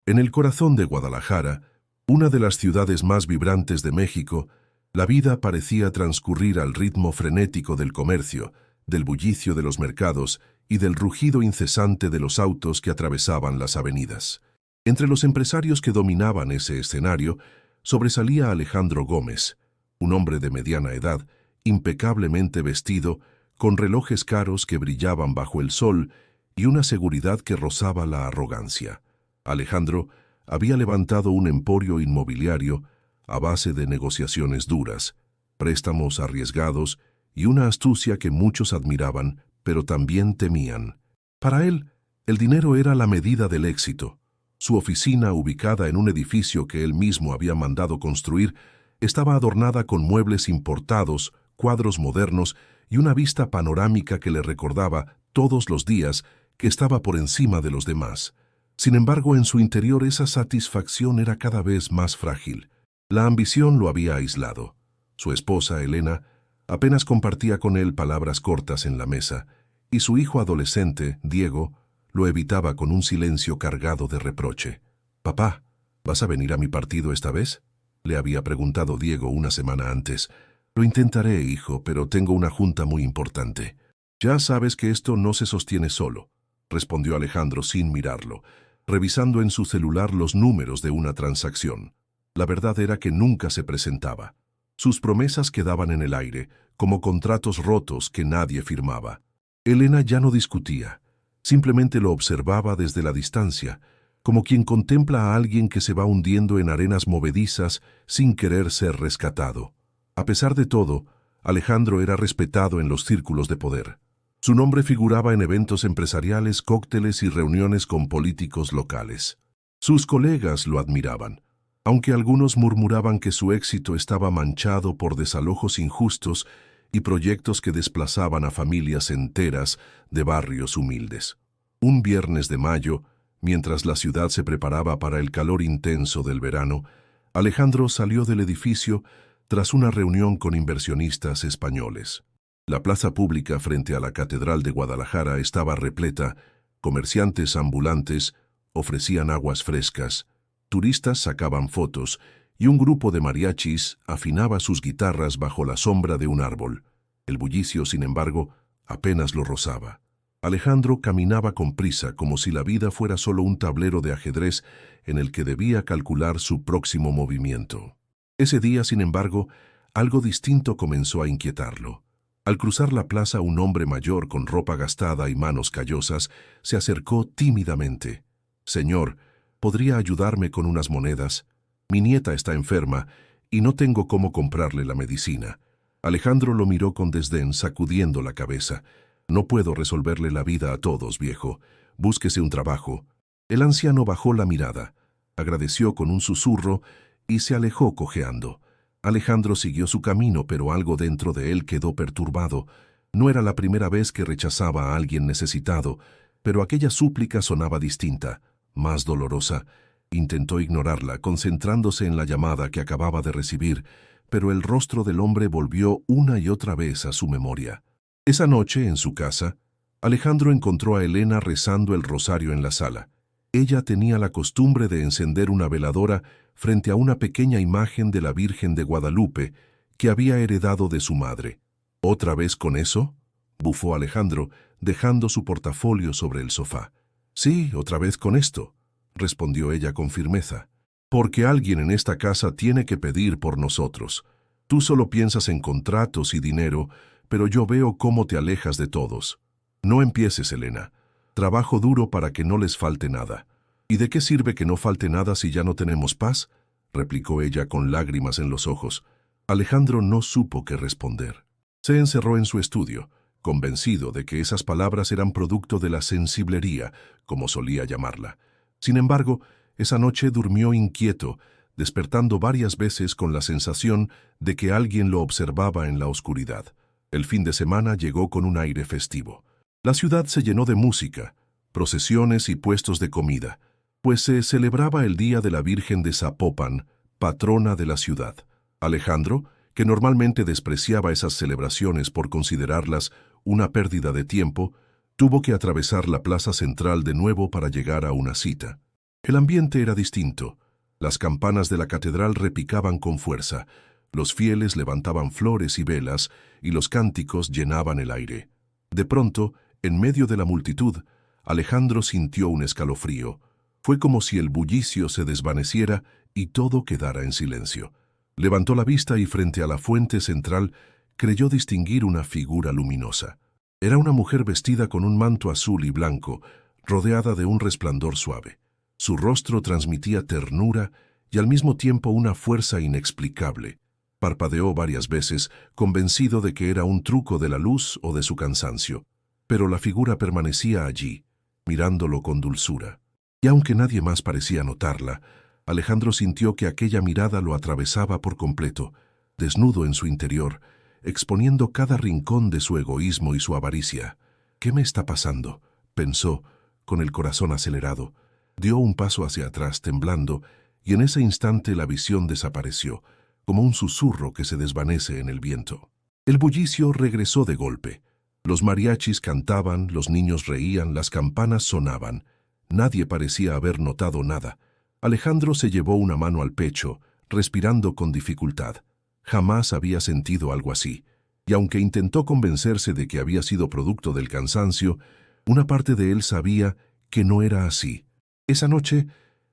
En el corazón de Guadalajara, una de las ciudades más vibrantes de México, la vida parecía transcurrir al ritmo frenético del comercio, del bullicio de los mercados y del rugido incesante de los autos que atravesaban las avenidas. Entre los empresarios que dominaban ese escenario, sobresalía Alejandro Gómez, un hombre de mediana edad, impecablemente vestido, con relojes caros que brillaban bajo el sol y una seguridad que rozaba la arrogancia. Alejandro había levantado un emporio inmobiliario a base de negociaciones duras, préstamos arriesgados y una astucia que muchos admiraban, pero también temían. Para él, el dinero era la medida del éxito. Su oficina, ubicada en un edificio que él mismo había mandado construir, estaba adornada con muebles importados, cuadros modernos y una vista panorámica que le recordaba todos los días que estaba por encima de los demás. Sin embargo, en su interior esa satisfacción era cada vez más frágil. La ambición lo había aislado. Su esposa, Elena, apenas compartía con él palabras cortas en la mesa, y su hijo adolescente, Diego, lo evitaba con un silencio cargado de reproche. «Papá, ¿vas a venir a mi partido esta vez?», le había preguntado Diego una semana antes. «Lo intentaré, hijo, pero tengo una junta muy importante». «Ya sabes que esto no se sostiene solo», respondió Alejandro sin mirarlo, revisando en su celular los números de una transacción. La verdad era que nunca se presentaba. Sus promesas quedaban en el aire, como contratos rotos que nadie firmaba. Elena ya no discutía, simplemente lo observaba desde la distancia, como quien contempla a alguien que se va hundiendo en arenas movedizas sin querer ser rescatado. A pesar de todo, Alejandro era respetado en los círculos de poder. Su nombre figuraba en eventos empresariales, cócteles y reuniones con políticos locales. Sus colegas lo admiraban, aunque algunos murmuraban que su éxito estaba manchado por desalojos injustos y proyectos que desplazaban a familias enteras de barrios humildes. Un viernes de mayo, mientras la ciudad se preparaba para el calor intenso del verano, Alejandro salió del edificio tras una reunión con inversionistas españoles. La plaza pública frente a la Catedral de Guadalajara estaba repleta, comerciantes ambulantes ofrecían aguas frescas, turistas sacaban fotos y un grupo de mariachis afinaba sus guitarras bajo la sombra de un árbol. El bullicio, sin embargo, apenas lo rozaba. Alejandro caminaba con prisa, como si la vida fuera solo un tablero de ajedrez en el que debía calcular su próximo movimiento. Ese día, sin embargo, algo distinto comenzó a inquietarlo. Al cruzar la plaza, un hombre mayor con ropa gastada y manos callosas se acercó tímidamente. «Señor, ¿podría ayudarme con unas monedas? Mi nieta está enferma y no tengo cómo comprarle la medicina». Alejandro lo miró con desdén, sacudiendo la cabeza. «No puedo resolverle la vida a todos, viejo. Búsquese un trabajo». El anciano bajó la mirada, agradeció con un susurro y se alejó cojeando. Alejandro siguió su camino, pero algo dentro de él quedó perturbado. No era la primera vez que rechazaba a alguien necesitado, pero aquella súplica sonaba distinta, más dolorosa. Intentó ignorarla, concentrándose en la llamada que acababa de recibir, pero el rostro del hombre volvió una y otra vez a su memoria. Esa noche, en su casa, Alejandro encontró a Elena rezando el rosario en la sala. Ella tenía la costumbre de encender una veladora frente a una pequeña imagen de la Virgen de Guadalupe que había heredado de su madre. «¿Otra vez con eso?», bufó Alejandro, dejando su portafolio sobre el sofá. «Sí, otra vez con esto», respondió ella con firmeza. «Porque alguien en esta casa tiene que pedir por nosotros. Tú solo piensas en contratos y dinero, pero yo veo cómo te alejas de todos. No empieces, Elena. Trabajo duro para que no les falte nada». «¿Y de qué sirve que no falte nada si ya no tenemos paz?», replicó ella con lágrimas en los ojos. Alejandro no supo qué responder. Se encerró en su estudio, convencido de que esas palabras eran producto de la sensiblería, como solía llamarla. Sin embargo, esa noche durmió inquieto, despertando varias veces con la sensación de que alguien lo observaba en la oscuridad. El fin de semana llegó con un aire festivo. La ciudad se llenó de música, procesiones y puestos de comida, pues se celebraba el Día de la Virgen de Zapopan, patrona de la ciudad. Alejandro, que normalmente despreciaba esas celebraciones por considerarlas una pérdida de tiempo, tuvo que atravesar la plaza central de nuevo para llegar a una cita. El ambiente era distinto. Las campanas de la catedral repicaban con fuerza, los fieles levantaban flores y velas, y los cánticos llenaban el aire. De pronto, en medio de la multitud, Alejandro sintió un escalofrío. Fue como si el bullicio se desvaneciera y todo quedara en silencio. Levantó la vista y frente a la fuente central creyó distinguir una figura luminosa. Era una mujer vestida con un manto azul y blanco, rodeada de un resplandor suave. Su rostro transmitía ternura y al mismo tiempo una fuerza inexplicable. Parpadeó varias veces, convencido de que era un truco de la luz o de su cansancio. Pero la figura permanecía allí, mirándolo con dulzura. Y aunque nadie más parecía notarla, Alejandro sintió que aquella mirada lo atravesaba por completo, desnudo en su interior, exponiendo cada rincón de su egoísmo y su avaricia. «¿Qué me está pasando?», pensó, con el corazón acelerado. Dio un paso hacia atrás, temblando, y en ese instante la visión desapareció, como un susurro que se desvanece en el viento. El bullicio regresó de golpe. Los mariachis cantaban, los niños reían, las campanas sonaban. Nadie parecía haber notado nada. Alejandro se llevó una mano al pecho, respirando con dificultad. Jamás había sentido algo así, y aunque intentó convencerse de que había sido producto del cansancio, una parte de él sabía que no era así. Esa noche,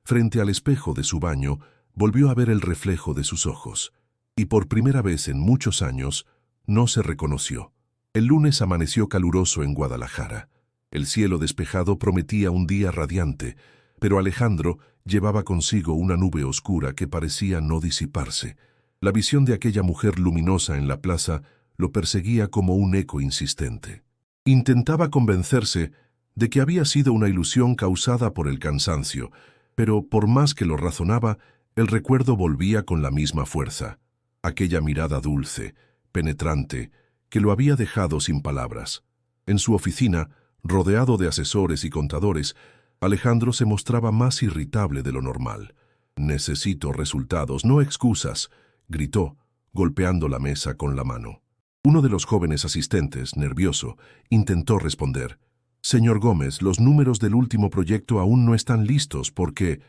frente al espejo de su baño, volvió a ver el reflejo de sus ojos, y por primera vez en muchos años no se reconoció. El lunes amaneció caluroso en Guadalajara. El cielo despejado prometía un día radiante, pero Alejandro llevaba consigo una nube oscura que parecía no disiparse. La visión de aquella mujer luminosa en la plaza lo perseguía como un eco insistente. Intentaba convencerse de que había sido una ilusión causada por el cansancio, pero por más que lo razonaba, el recuerdo volvía con la misma fuerza. Aquella mirada dulce, penetrante, que lo había dejado sin palabras. En su oficina, rodeado de asesores y contadores, Alejandro se mostraba más irritable de lo normal. «Necesito resultados, no excusas», gritó, golpeando la mesa con la mano. Uno de los jóvenes asistentes, nervioso, intentó responder. «Señor Gómez, los números del último proyecto aún no están listos porque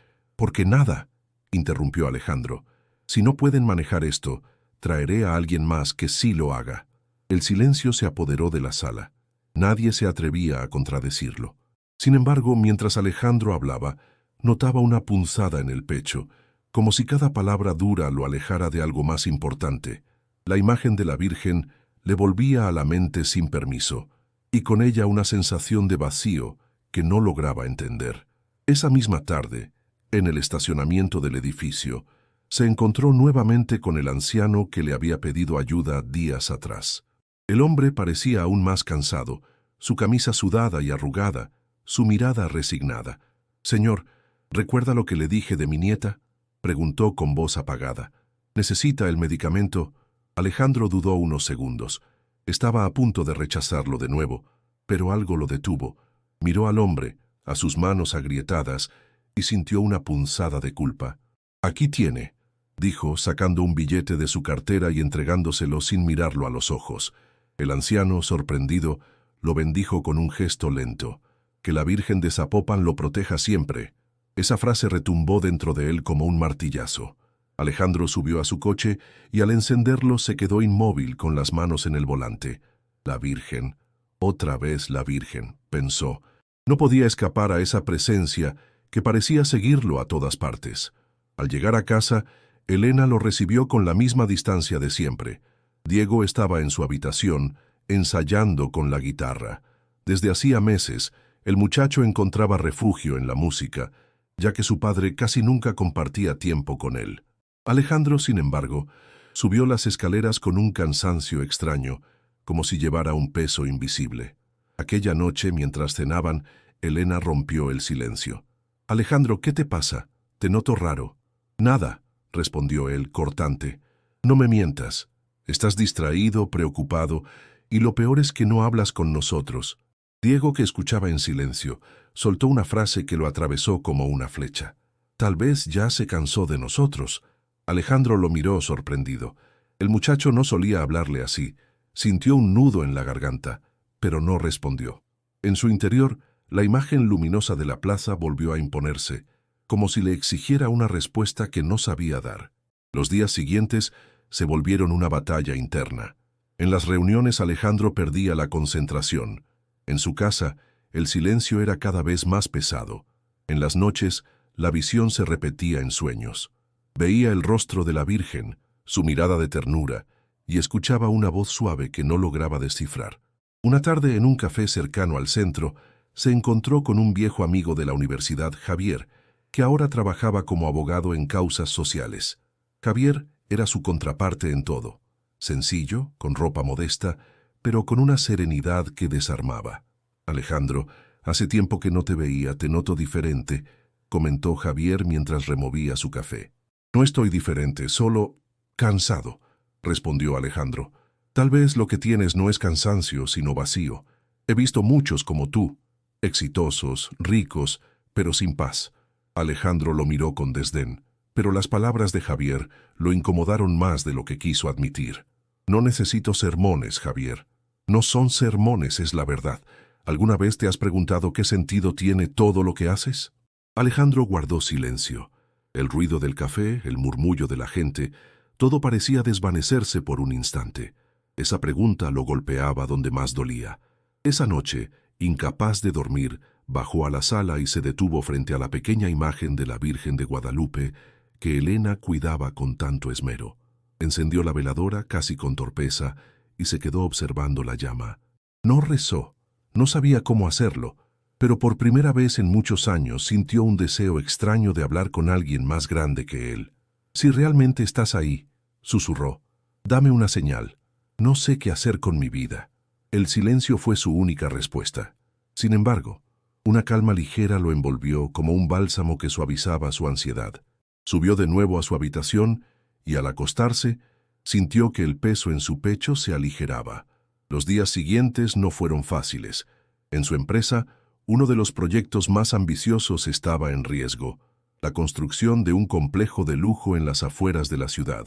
nada», interrumpió Alejandro. «Si no pueden manejar esto, traeré a alguien más que sí lo haga». El silencio se apoderó de la sala. Nadie se atrevía a contradecirlo. Sin embargo, mientras Alejandro hablaba, notaba una punzada en el pecho, como si cada palabra dura lo alejara de algo más importante. La imagen de la Virgen le volvía a la mente sin permiso, y con ella una sensación de vacío que no lograba entender. Esa misma tarde, en el estacionamiento del edificio, se encontró nuevamente con el anciano que le había pedido ayuda días atrás. El hombre parecía aún más cansado, su camisa sudada y arrugada, su mirada resignada. «Señor, ¿recuerda lo que le dije de mi nieta?», preguntó con voz apagada. «¿Necesita el medicamento?». Alejandro dudó unos segundos. Estaba a punto de rechazarlo de nuevo, pero algo lo detuvo. Miró al hombre, a sus manos agrietadas, y sintió una punzada de culpa. «Aquí tiene», dijo, sacando un billete de su cartera y entregándoselo sin mirarlo a los ojos. El anciano, sorprendido, lo bendijo con un gesto lento. «Que la Virgen de Zapopan lo proteja siempre». Esa frase retumbó dentro de él como un martillazo. Alejandro subió a su coche y al encenderlo se quedó inmóvil con las manos en el volante. «La Virgen, otra vez la Virgen», pensó. No podía escapar a esa presencia que parecía seguirlo a todas partes. Al llegar a casa, Elena lo recibió con la misma distancia de siempre. Diego estaba en su habitación, ensayando con la guitarra. Desde hacía meses, el muchacho encontraba refugio en la música, ya que su padre casi nunca compartía tiempo con él. Alejandro, sin embargo, subió las escaleras con un cansancio extraño, como si llevara un peso invisible. Aquella noche, mientras cenaban, Elena rompió el silencio. «Alejandro, ¿qué te pasa? Te noto raro». «Nada», respondió él, cortante. «No me mientas. Estás distraído, preocupado, y lo peor es que no hablas con nosotros». Diego, que escuchaba en silencio, soltó una frase que lo atravesó como una flecha. «Tal vez ya se cansó de nosotros». Alejandro lo miró sorprendido. El muchacho no solía hablarle así. Sintió un nudo en la garganta, pero no respondió. En su interior, la imagen luminosa de la plaza volvió a imponerse, como si le exigiera una respuesta que no sabía dar. Los días siguientes se volvieron una batalla interna. En las reuniones Alejandro perdía la concentración. En su casa, el silencio era cada vez más pesado. En las noches, la visión se repetía en sueños. Veía el rostro de la Virgen, su mirada de ternura, y escuchaba una voz suave que no lograba descifrar. Una tarde en un café cercano al centro, se encontró con un viejo amigo de la universidad, Javier, que ahora trabajaba como abogado en causas sociales. Javier era su contraparte en todo. Sencillo, con ropa modesta, pero con una serenidad que desarmaba. «Alejandro, hace tiempo que no te veía, te noto diferente», comentó Javier mientras removía su café. «No estoy diferente, solo cansado», respondió Alejandro. «Tal vez lo que tienes no es cansancio, sino vacío. He visto muchos como tú, exitosos, ricos, pero sin paz». Alejandro lo miró con desdén, pero las palabras de Javier lo incomodaron más de lo que quiso admitir. «No necesito sermones, Javier. No son sermones, es la verdad. ¿Alguna vez te has preguntado qué sentido tiene todo lo que haces?» Alejandro guardó silencio. El ruido del café, el murmullo de la gente, todo parecía desvanecerse por un instante. Esa pregunta lo golpeaba donde más dolía. Esa noche, incapaz de dormir, bajó a la sala y se detuvo frente a la pequeña imagen de la Virgen de Guadalupe que Elena cuidaba con tanto esmero. Encendió la veladora casi con torpeza y se quedó observando la llama. No rezó, no sabía cómo hacerlo, pero por primera vez en muchos años sintió un deseo extraño de hablar con alguien más grande que él. «Si realmente estás ahí», susurró, «dame una señal. No sé qué hacer con mi vida». El silencio fue su única respuesta. Sin embargo, una calma ligera lo envolvió como un bálsamo que suavizaba su ansiedad. Subió de nuevo a su habitación y al acostarse, sintió que el peso en su pecho se aligeraba. Los días siguientes no fueron fáciles. En su empresa, uno de los proyectos más ambiciosos estaba en riesgo: la construcción de un complejo de lujo en las afueras de la ciudad.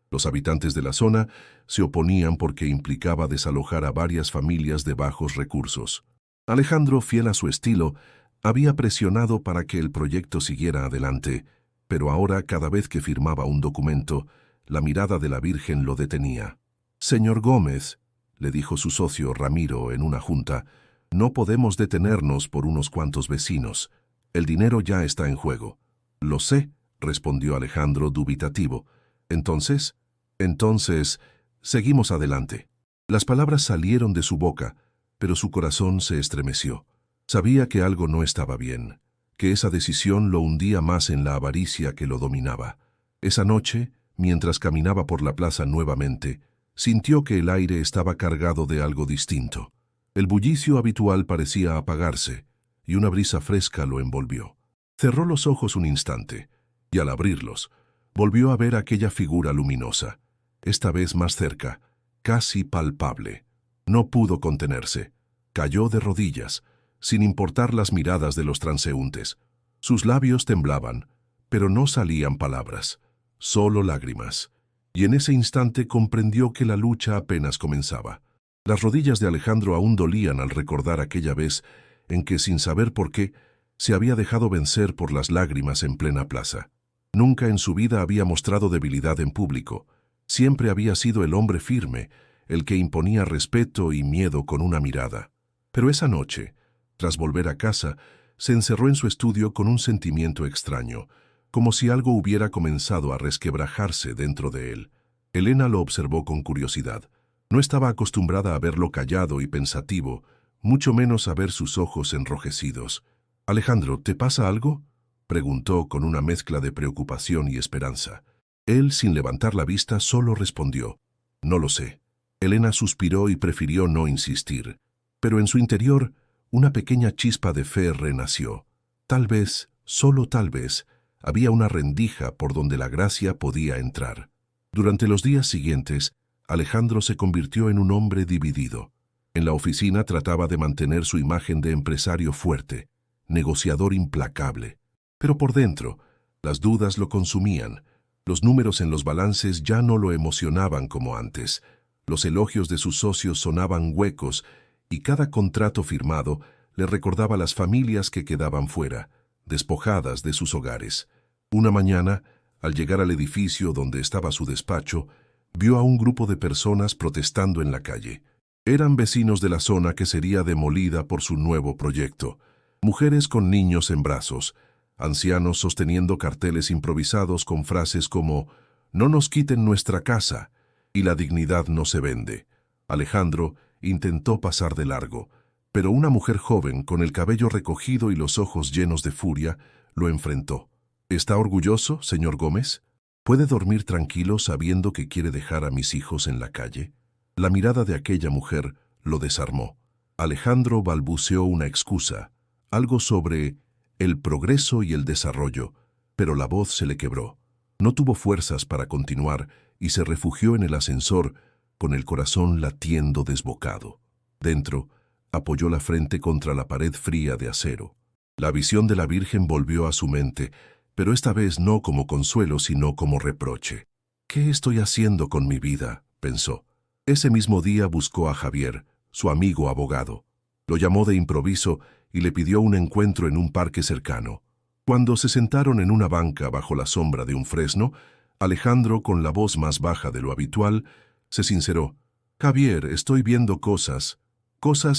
Los habitantes de la zona se oponían porque implicaba desalojar a varias familias de bajos recursos. Alejandro, fiel a su estilo, había presionado para que el proyecto siguiera adelante, pero ahora, cada vez que firmaba un documento, la mirada de la Virgen lo detenía. «Señor Gómez», le dijo su socio Ramiro en una junta, «no podemos detenernos por unos cuantos vecinos. El dinero ya está en juego». «Lo sé», respondió Alejandro dubitativo. Entonces, seguimos adelante». Las palabras salieron de su boca, pero su corazón se estremeció. Sabía que algo no estaba bien, que esa decisión lo hundía más en la avaricia que lo dominaba. Esa noche, mientras caminaba por la plaza nuevamente, sintió que el aire estaba cargado de algo distinto. El bullicio habitual parecía apagarse, y una brisa fresca lo envolvió. Cerró los ojos un instante, y al abrirlos, volvió a ver aquella figura luminosa, esta vez más cerca, casi palpable. No pudo contenerse. Cayó de rodillas, sin importar las miradas de los transeúntes. Sus labios temblaban, pero no salían palabras, solo lágrimas. Y en ese instante comprendió que la lucha apenas comenzaba. Las rodillas de Alejandro aún dolían al recordar aquella vez en que, sin saber por qué, se había dejado vencer por las lágrimas en plena plaza. Nunca en su vida había mostrado debilidad en público. Siempre había sido el hombre firme, el que imponía respeto y miedo con una mirada. Pero esa noche, tras volver a casa, se encerró en su estudio con un sentimiento extraño, como si algo hubiera comenzado a resquebrajarse dentro de él. Elena lo observó con curiosidad. No estaba acostumbrada a verlo callado y pensativo, mucho menos a ver sus ojos enrojecidos. «Alejandro, ¿te pasa algo?», preguntó con una mezcla de preocupación y esperanza. Él, sin levantar la vista, solo respondió: «No lo sé». Elena suspiró y prefirió no insistir, pero en su interior una pequeña chispa de fe renació. Tal vez, solo tal vez, había una rendija por donde la gracia podía entrar. Durante los días siguientes, Alejandro se convirtió en un hombre dividido. En la oficina trataba de mantener su imagen de empresario fuerte, negociador implacable. Pero por dentro, las dudas lo consumían. Los números en los balances ya no lo emocionaban como antes. Los elogios de sus socios sonaban huecos y cada contrato firmado le recordaba las familias que quedaban fuera, despojadas de sus hogares. Una mañana, al llegar al edificio donde estaba su despacho, vio a un grupo de personas protestando en la calle. Eran vecinos de la zona que sería demolida por su nuevo proyecto. Mujeres con niños en brazos, ancianos sosteniendo carteles improvisados con frases como «No nos quiten nuestra casa» y «La dignidad no se vende». Alejandro intentó pasar de largo, pero una mujer joven con el cabello recogido y los ojos llenos de furia lo enfrentó. «¿Está orgulloso, señor Gómez? ¿Puede dormir tranquilo sabiendo que quiere dejar a mis hijos en la calle?» La mirada de aquella mujer lo desarmó. Alejandro balbuceó una excusa, algo sobre el progreso y el desarrollo, pero la voz se le quebró. No tuvo fuerzas para continuar y se refugió en el ascensor con el corazón latiendo desbocado. Dentro, apoyó la frente contra la pared fría de acero. La visión de la Virgen volvió a su mente, pero esta vez no como consuelo, sino como reproche. «¿Qué estoy haciendo con mi vida?», pensó. Ese mismo día buscó a Javier, su amigo abogado. Lo llamó de improviso y le pidió un encuentro en un parque cercano. Cuando se sentaron en una banca bajo la sombra de un fresno, Alejandro, con la voz más baja de lo habitual, se sinceró. «Javier, estoy viendo cosas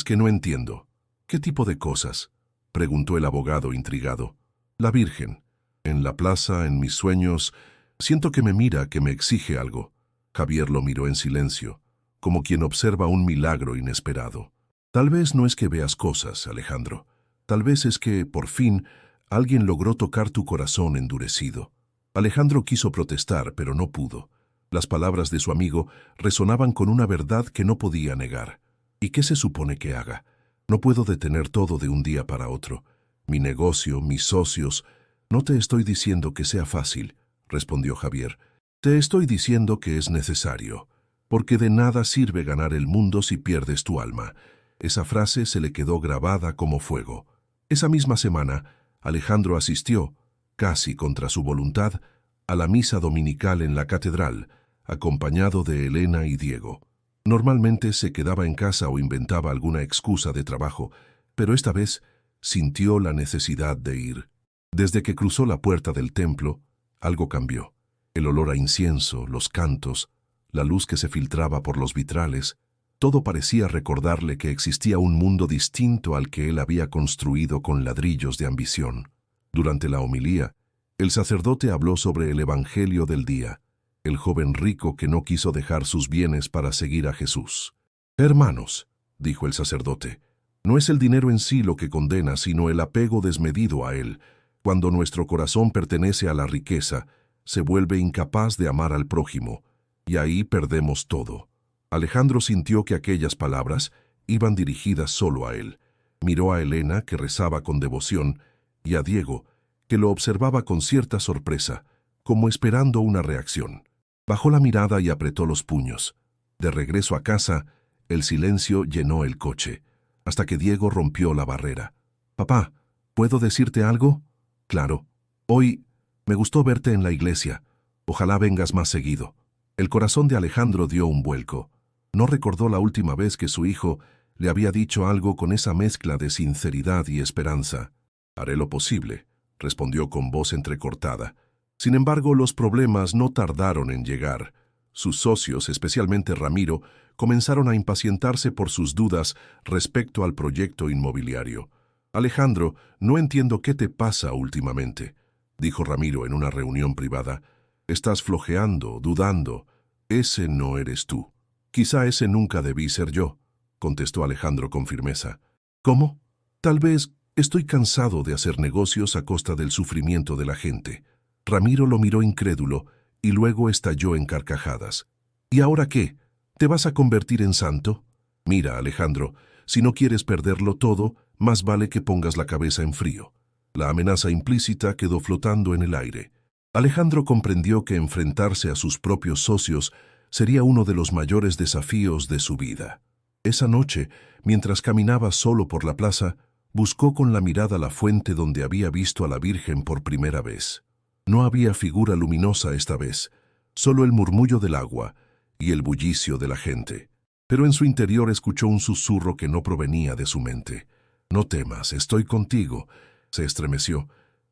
que no entiendo». «¿Qué tipo de cosas?», preguntó el abogado intrigado. «La Virgen. En la plaza, en mis sueños, siento que me mira, que me exige algo». Javier lo miró en silencio, como quien observa un milagro inesperado. «Tal vez no es que veas cosas, Alejandro. Tal vez es que, por fin, alguien logró tocar tu corazón endurecido». Alejandro quiso protestar, pero no pudo. Las palabras de su amigo resonaban con una verdad que no podía negar. «¿Y qué se supone que haga? No puedo detener todo de un día para otro. Mi negocio, mis socios...» «No te estoy diciendo que sea fácil», respondió Javier. «Te estoy diciendo que es necesario, porque de nada sirve ganar el mundo si pierdes tu alma». Esa frase se le quedó grabada como fuego. Esa misma semana, Alejandro asistió, casi contra su voluntad, a la misa dominical en la catedral, acompañado de Elena y Diego. Normalmente se quedaba en casa o inventaba alguna excusa de trabajo, pero esta vez sintió la necesidad de ir. Desde que cruzó la puerta del templo, algo cambió. El olor a incienso, los cantos, la luz que se filtraba por los vitrales, todo parecía recordarle que existía un mundo distinto al que él había construido con ladrillos de ambición. Durante la homilía, el sacerdote habló sobre el evangelio del día, el joven rico que no quiso dejar sus bienes para seguir a Jesús. «Hermanos», dijo el sacerdote, «no es el dinero en sí lo que condena, sino el apego desmedido a él. Cuando nuestro corazón pertenece a la riqueza, se vuelve incapaz de amar al prójimo, y ahí perdemos todo». Alejandro sintió que aquellas palabras iban dirigidas solo a él. Miró a Elena, que rezaba con devoción, y a Diego, que lo observaba con cierta sorpresa, como esperando una reacción. Bajó la mirada y apretó los puños. De regreso a casa, el silencio llenó el coche, hasta que Diego rompió la barrera. «Papá, ¿puedo decirte algo?» «Claro. Hoy me gustó verte en la iglesia. Ojalá vengas más seguido». El corazón de Alejandro dio un vuelco. No recordó la última vez que su hijo le había dicho algo con esa mezcla de sinceridad y esperanza. «Haré lo posible», respondió con voz entrecortada. Sin embargo, los problemas no tardaron en llegar. Sus socios, especialmente Ramiro, comenzaron a impacientarse por sus dudas respecto al proyecto inmobiliario. «Alejandro, no entiendo qué te pasa últimamente», dijo Ramiro en una reunión privada. «Estás flojeando, dudando. Ese no eres tú». «Quizá ese nunca debí ser yo», contestó Alejandro con firmeza. «¿Cómo? Tal vez estoy cansado de hacer negocios a costa del sufrimiento de la gente». Ramiro lo miró incrédulo y luego estalló en carcajadas. «¿Y ahora qué? ¿Te vas a convertir en santo? Mira, Alejandro, si no quieres perderlo todo, más vale que pongas la cabeza en frío». La amenaza implícita quedó flotando en el aire. Alejandro comprendió que enfrentarse a sus propios socios sería uno de los mayores desafíos de su vida. Esa noche, mientras caminaba solo por la plaza, buscó con la mirada la fuente donde había visto a la Virgen por primera vez. No había figura luminosa esta vez, solo el murmullo del agua y el bullicio de la gente. Pero en su interior escuchó un susurro que no provenía de su mente. «No temas, estoy contigo». Se estremeció.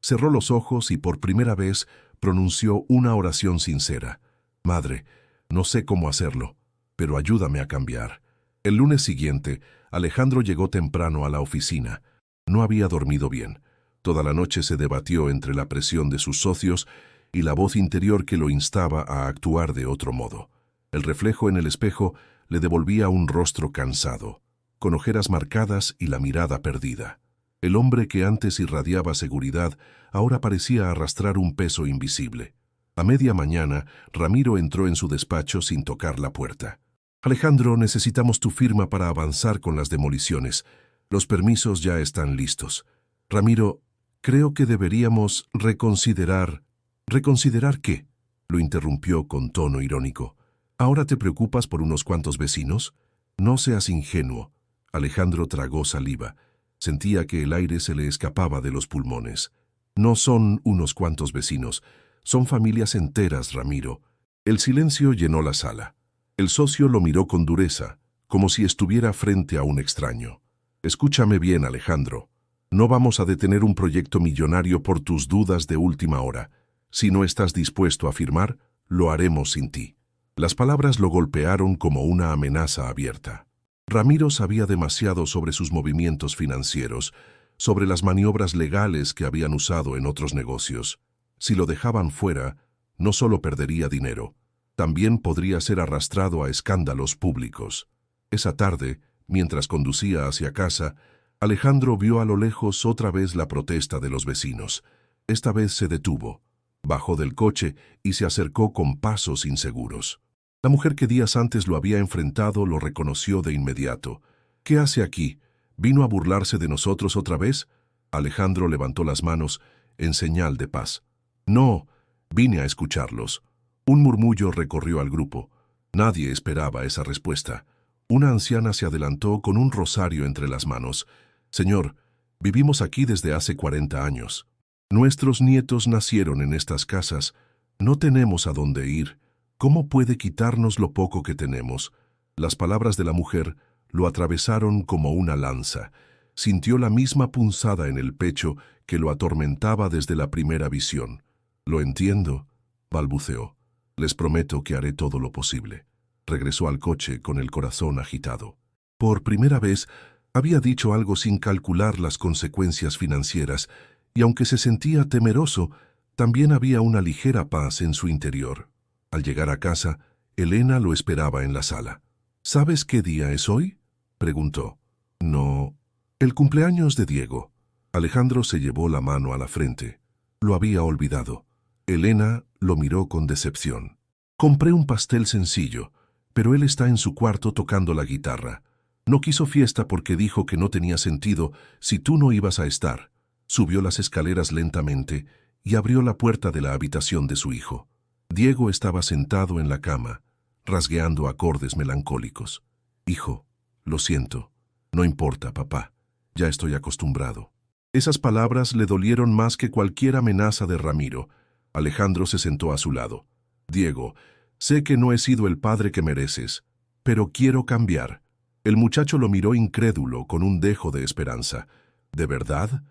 Cerró los ojos y por primera vez pronunció una oración sincera. «Madre, no sé cómo hacerlo, pero ayúdame a cambiar». El lunes siguiente, Alejandro llegó temprano a la oficina. No había dormido bien. Toda la noche se debatió entre la presión de sus socios y la voz interior que lo instaba a actuar de otro modo. El reflejo en el espejo le devolvía un rostro cansado, con ojeras marcadas y la mirada perdida. El hombre que antes irradiaba seguridad ahora parecía arrastrar un peso invisible. A media mañana, Ramiro entró en su despacho sin tocar la puerta. «Alejandro, necesitamos tu firma para avanzar con las demoliciones. Los permisos ya están listos». «Ramiro, creo que deberíamos reconsiderar». «¿Reconsiderar qué?», lo interrumpió con tono irónico. «¿Ahora te preocupas por unos cuantos vecinos? No seas ingenuo». Alejandro tragó saliva. Sentía que el aire se le escapaba de los pulmones. «No son unos cuantos vecinos, son familias enteras, Ramiro». El silencio llenó la sala. El socio lo miró con dureza, como si estuviera frente a un extraño. «Escúchame bien, Alejandro. No vamos a detener un proyecto millonario por tus dudas de última hora. Si no estás dispuesto a firmar, lo haremos sin ti». Las palabras lo golpearon como una amenaza abierta. Ramiro sabía demasiado sobre sus movimientos financieros, sobre las maniobras legales que habían usado en otros negocios. Si lo dejaban fuera, no solo perdería dinero, también podría ser arrastrado a escándalos públicos. Esa tarde, mientras conducía hacia casa, Alejandro vio a lo lejos otra vez la protesta de los vecinos. Esta vez se detuvo, bajó del coche y se acercó con pasos inseguros. La mujer que días antes lo había enfrentado lo reconoció de inmediato. «¿Qué hace aquí? ¿Vino a burlarse de nosotros otra vez?» Alejandro levantó las manos en señal de paz. «No, vine a escucharlos». Un murmullo recorrió al grupo. Nadie esperaba esa respuesta. Una anciana se adelantó con un rosario entre las manos. «Señor, vivimos aquí desde hace 40 años. Nuestros nietos nacieron en estas casas. No tenemos a dónde ir. ¿Cómo puede quitarnos lo poco que tenemos?» Las palabras de la mujer lo atravesaron como una lanza. Sintió la misma punzada en el pecho que lo atormentaba desde la primera visión. «Lo entiendo», balbuceó. «Les prometo que haré todo lo posible». Regresó al coche con el corazón agitado. Por primera vez había dicho algo sin calcular las consecuencias financieras, y aunque se sentía temeroso, también había una ligera paz en su interior. Al llegar a casa, Elena lo esperaba en la sala. «¿Sabes qué día es hoy?», preguntó. «No». «El cumpleaños de Diego». Alejandro se llevó la mano a la frente. Lo había olvidado. Elena lo miró con decepción. «Compré un pastel sencillo, pero él está en su cuarto tocando la guitarra. No quiso fiesta porque dijo que no tenía sentido si tú no ibas a estar». Subió las escaleras lentamente y abrió la puerta de la habitación de su hijo. Diego estaba sentado en la cama, rasgueando acordes melancólicos. «Hijo, lo siento». «No importa, papá. Ya estoy acostumbrado». Esas palabras le dolieron más que cualquier amenaza de Ramiro. Alejandro se sentó a su lado. «Diego, sé que no he sido el padre que mereces, pero quiero cambiar». El muchacho lo miró incrédulo, con un dejo de esperanza. «¿De verdad?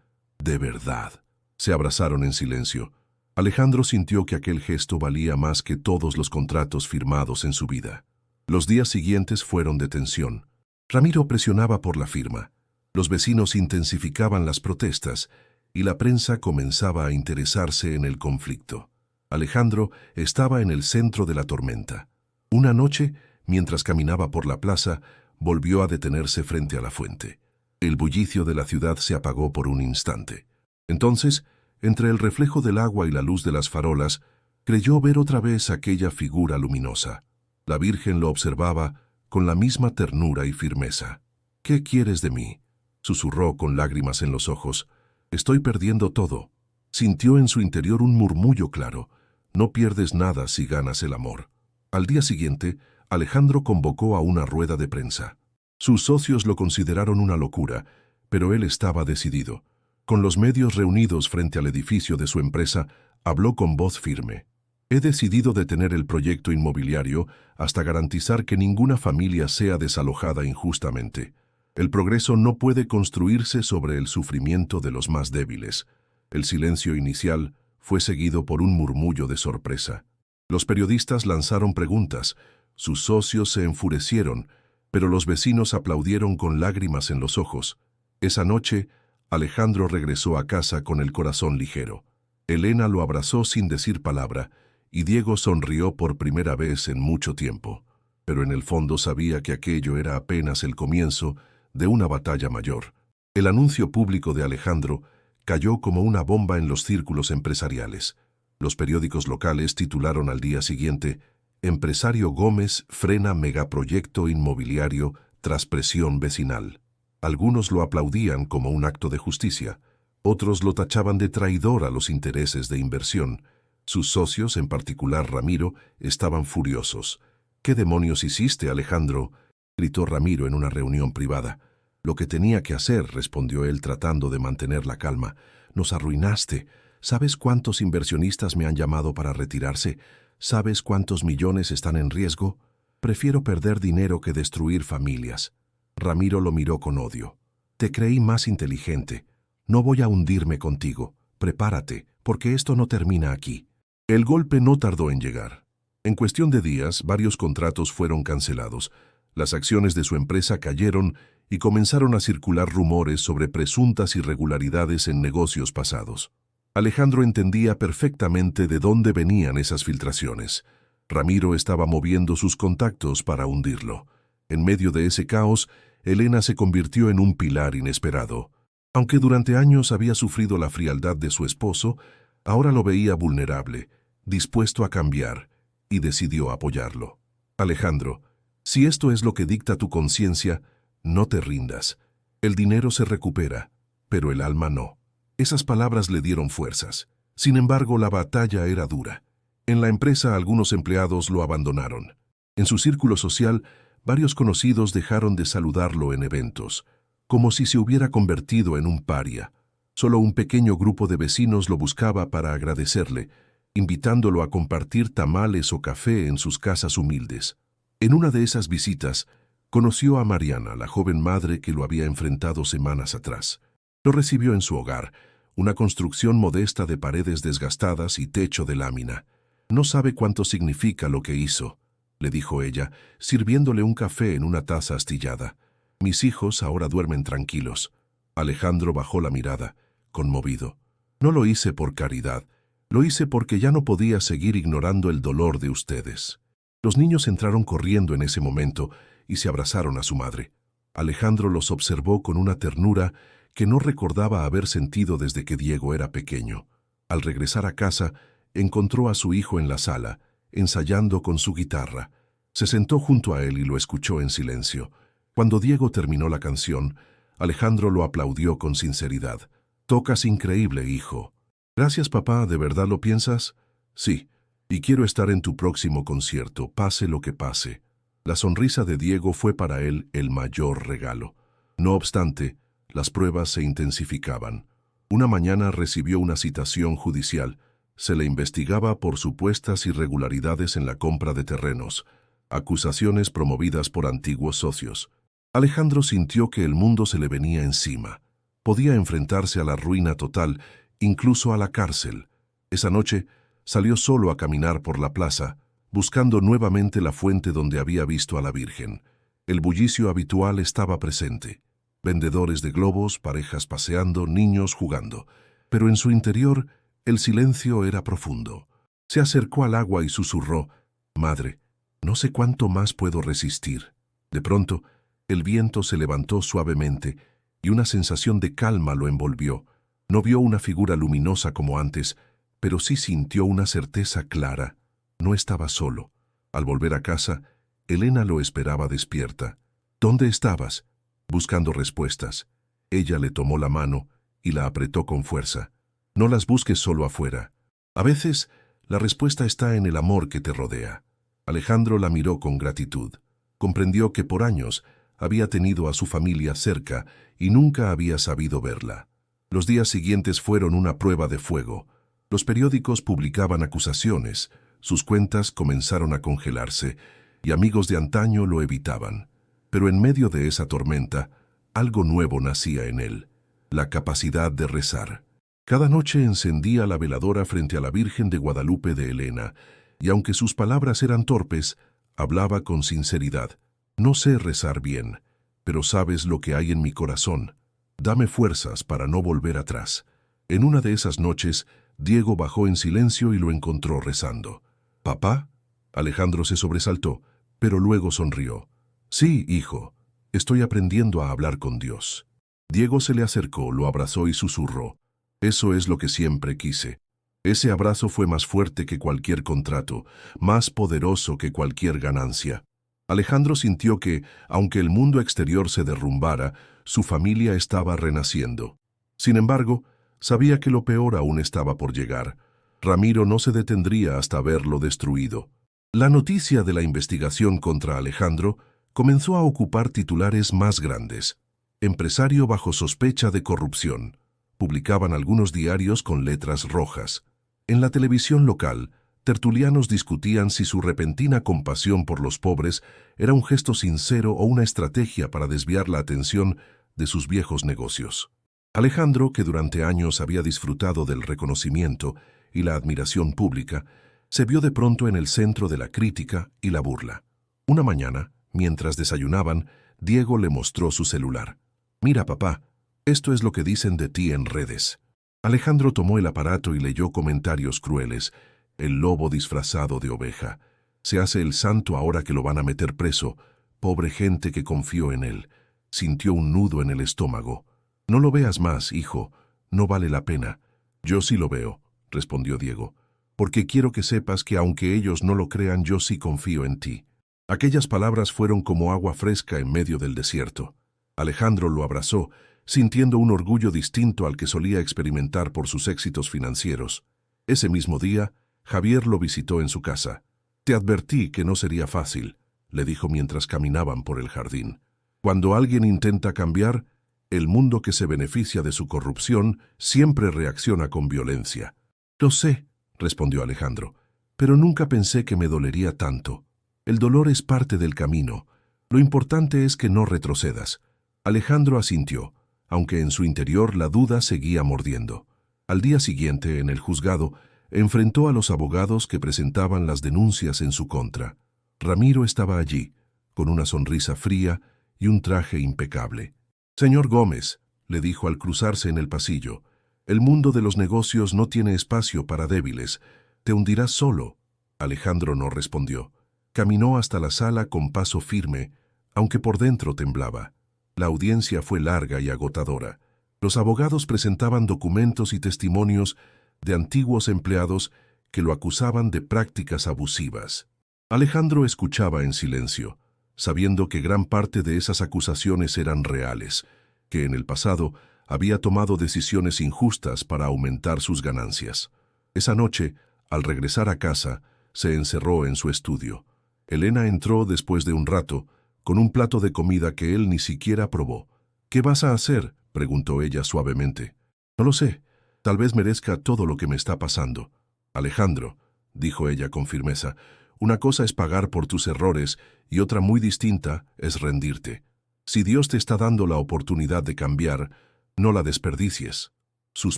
¿De verdad?». Se abrazaron en silencio. Alejandro sintió que aquel gesto valía más que todos los contratos firmados en su vida. Los días siguientes fueron de tensión. Ramiro presionaba por la firma. Los vecinos intensificaban las protestas y la prensa comenzaba a interesarse en el conflicto. Alejandro estaba en el centro de la tormenta. Una noche, mientras caminaba por la plaza, volvió a detenerse frente a la fuente. El bullicio de la ciudad se apagó por un instante. Entonces, entre el reflejo del agua y la luz de las farolas, creyó ver otra vez aquella figura luminosa. La Virgen lo observaba con la misma ternura y firmeza. «¿Qué quieres de mí?», susurró con lágrimas en los ojos. «Estoy perdiendo todo». Sintió en su interior un murmullo claro. «No pierdes nada si ganas el amor». Al día siguiente, Alejandro convocó a una rueda de prensa. Sus socios lo consideraron una locura, pero él estaba decidido. Con los medios reunidos frente al edificio de su empresa, habló con voz firme. «He decidido detener el proyecto inmobiliario hasta garantizar que ninguna familia sea desalojada injustamente. El progreso no puede construirse sobre el sufrimiento de los más débiles. El silencio inicial fue seguido por un murmullo de sorpresa. Los periodistas lanzaron preguntas, sus socios se enfurecieron, pero los vecinos aplaudieron con lágrimas en los ojos. Esa noche, Alejandro regresó a casa con el corazón ligero. Elena lo abrazó sin decir palabra, y Diego sonrió por primera vez en mucho tiempo. Pero en el fondo sabía que aquello era apenas el comienzo de una batalla mayor. El anuncio público de Alejandro cayó como una bomba en los círculos empresariales. Los periódicos locales titularon al día siguiente: Empresario Gómez frena megaproyecto inmobiliario tras presión vecinal. Algunos lo aplaudían como un acto de justicia, otros lo tachaban de traidor a los intereses de inversión. Sus socios, en particular Ramiro, estaban furiosos. «¿Qué demonios hiciste, Alejandro?», gritó Ramiro en una reunión privada. «Lo que tenía que hacer», respondió él tratando de mantener la calma. «Nos arruinaste. ¿Sabes cuántos inversionistas me han llamado para retirarse? ¿Sabes cuántos millones están en riesgo? Prefiero perder dinero que destruir familias». Ramiro lo miró con odio. «Te creí más inteligente. No voy a hundirme contigo. Prepárate, porque esto no termina aquí». El golpe no tardó en llegar. En cuestión de días, varios contratos fueron cancelados. Las acciones de su empresa cayeron y comenzaron a circular rumores sobre presuntas irregularidades en negocios pasados. Alejandro entendía perfectamente de dónde venían esas filtraciones. Ramiro estaba moviendo sus contactos para hundirlo. En medio de ese caos, Elena se convirtió en un pilar inesperado. Aunque durante años había sufrido la frialdad de su esposo, ahora lo veía vulnerable, dispuesto a cambiar, y decidió apoyarlo. «Alejandro, si esto es lo que dicta tu conciencia, no te rindas. El dinero se recupera, pero el alma no». Esas palabras le dieron fuerzas. Sin embargo, la batalla era dura. En la empresa algunos empleados lo abandonaron. En su círculo social, varios conocidos dejaron de saludarlo en eventos, como si se hubiera convertido en un paria. Solo un pequeño grupo de vecinos lo buscaba para agradecerle, invitándolo a compartir tamales o café en sus casas humildes. En una de esas visitas, conoció a Mariana, la joven madre que lo había enfrentado semanas atrás. Lo recibió en su hogar, una construcción modesta de paredes desgastadas y techo de lámina. «No sabe cuánto significa lo que hizo», le dijo ella, sirviéndole un café en una taza astillada. «Mis hijos ahora duermen tranquilos». Alejandro bajó la mirada, conmovido. «No lo hice por caridad, lo hice porque ya no podía seguir ignorando el dolor de ustedes». Los niños entraron corriendo en ese momento y se abrazaron a su madre. Alejandro los observó con una ternura que no recordaba haber sentido desde que Diego era pequeño. Al regresar a casa, encontró a su hijo en la sala, ensayando con su guitarra. Se sentó junto a él y lo escuchó en silencio. Cuando Diego terminó la canción, Alejandro lo aplaudió con sinceridad. «Tocas increíble, hijo». «Gracias, papá, ¿de verdad lo piensas?» «Sí, y quiero estar en tu próximo concierto, pase lo que pase». La sonrisa de Diego fue para él el mayor regalo. No obstante, las pruebas se intensificaban. Una mañana recibió una citación judicial. Se le investigaba por supuestas irregularidades en la compra de terrenos, acusaciones promovidas por antiguos socios. Alejandro sintió que el mundo se le venía encima. Podía enfrentarse a la ruina total, incluso a la cárcel. Esa noche salió solo a caminar por la plaza, buscando nuevamente la fuente donde había visto a la Virgen. El bullicio habitual estaba presente. Vendedores de globos, parejas paseando, niños jugando. Pero en su interior, el silencio era profundo. Se acercó al agua y susurró: «Madre, no sé cuánto más puedo resistir». De pronto, el viento se levantó suavemente y una sensación de calma lo envolvió. No vio una figura luminosa como antes, pero sí sintió una certeza clara. No estaba solo. Al volver a casa, Elena lo esperaba despierta. «¿Dónde estabas?», buscando respuestas. Ella le tomó la mano y la apretó con fuerza. «No las busques solo afuera. A veces, la respuesta está en el amor que te rodea». Alejandro la miró con gratitud. Comprendió que por años había tenido a su familia cerca y nunca había sabido verla. Los días siguientes fueron una prueba de fuego. Los periódicos publicaban acusaciones, sus cuentas comenzaron a congelarse y amigos de antaño lo evitaban. Pero en medio de esa tormenta, algo nuevo nacía en él: la capacidad de rezar. Cada noche encendía la veladora frente a la Virgen de Guadalupe de Elena, y aunque sus palabras eran torpes, hablaba con sinceridad. No sé rezar bien, pero sabes lo que hay en mi corazón. Dame fuerzas para no volver atrás. En una de esas noches, Diego bajó en silencio y lo encontró rezando. ¿Papá? Alejandro se sobresaltó, pero luego sonrió. Sí, hijo, estoy aprendiendo a hablar con Dios. Diego se le acercó, lo abrazó y susurró. Eso es lo que siempre quise. Ese abrazo fue más fuerte que cualquier contrato, más poderoso que cualquier ganancia. Alejandro sintió que, aunque el mundo exterior se derrumbara, su familia estaba renaciendo. Sin embargo, sabía que lo peor aún estaba por llegar. Ramiro no se detendría hasta verlo destruido. La noticia de la investigación contra Alejandro comenzó a ocupar titulares más grandes. Empresario bajo sospecha de corrupción. Publicaban algunos diarios con letras rojas. En la televisión local, tertulianos discutían si su repentina compasión por los pobres era un gesto sincero o una estrategia para desviar la atención de sus viejos negocios. Alejandro, que durante años había disfrutado del reconocimiento y la admiración pública, se vio de pronto en el centro de la crítica y la burla. Una mañana, mientras desayunaban, Diego le mostró su celular. «Mira, papá, esto es lo que dicen de ti en redes». Alejandro tomó el aparato y leyó comentarios crueles. El lobo disfrazado de oveja. Se hace el santo ahora que lo van a meter preso. Pobre gente que confió en él. Sintió un nudo en el estómago. No lo veas más, hijo. No vale la pena. Yo sí lo veo, respondió Diego. Porque quiero que sepas que aunque ellos no lo crean, yo sí confío en ti. Aquellas palabras fueron como agua fresca en medio del desierto. Alejandro lo abrazó, sintiendo un orgullo distinto al que solía experimentar por sus éxitos financieros. Ese mismo día, Javier lo visitó en su casa. «Te advertí que no sería fácil», le dijo mientras caminaban por el jardín. «Cuando alguien intenta cambiar, el mundo que se beneficia de su corrupción siempre reacciona con violencia». «Lo sé», respondió Alejandro, «pero nunca pensé que me dolería tanto. El dolor es parte del camino. Lo importante es que no retrocedas». Alejandro asintió, aunque en su interior la duda seguía mordiendo. Al día siguiente, en el juzgado, enfrentó a los abogados que presentaban las denuncias en su contra. Ramiro estaba allí, con una sonrisa fría y un traje impecable. «Señor Gómez», le dijo al cruzarse en el pasillo, «el mundo de los negocios no tiene espacio para débiles. Te hundirás solo». Alejandro no respondió. Caminó hasta la sala con paso firme, aunque por dentro temblaba. La audiencia fue larga y agotadora. Los abogados presentaban documentos y testimonios de antiguos empleados que lo acusaban de prácticas abusivas. Alejandro escuchaba en silencio, sabiendo que gran parte de esas acusaciones eran reales, que en el pasado había tomado decisiones injustas para aumentar sus ganancias. Esa noche, al regresar a casa, se encerró en su estudio. Elena entró después de un rato, con un plato de comida que él ni siquiera probó. «¿Qué vas a hacer?», preguntó ella suavemente. «No lo sé. Tal vez merezca todo lo que me está pasando». «Alejandro», dijo ella con firmeza, «una cosa es pagar por tus errores y otra muy distinta es rendirte. Si Dios te está dando la oportunidad de cambiar, no la desperdicies». Sus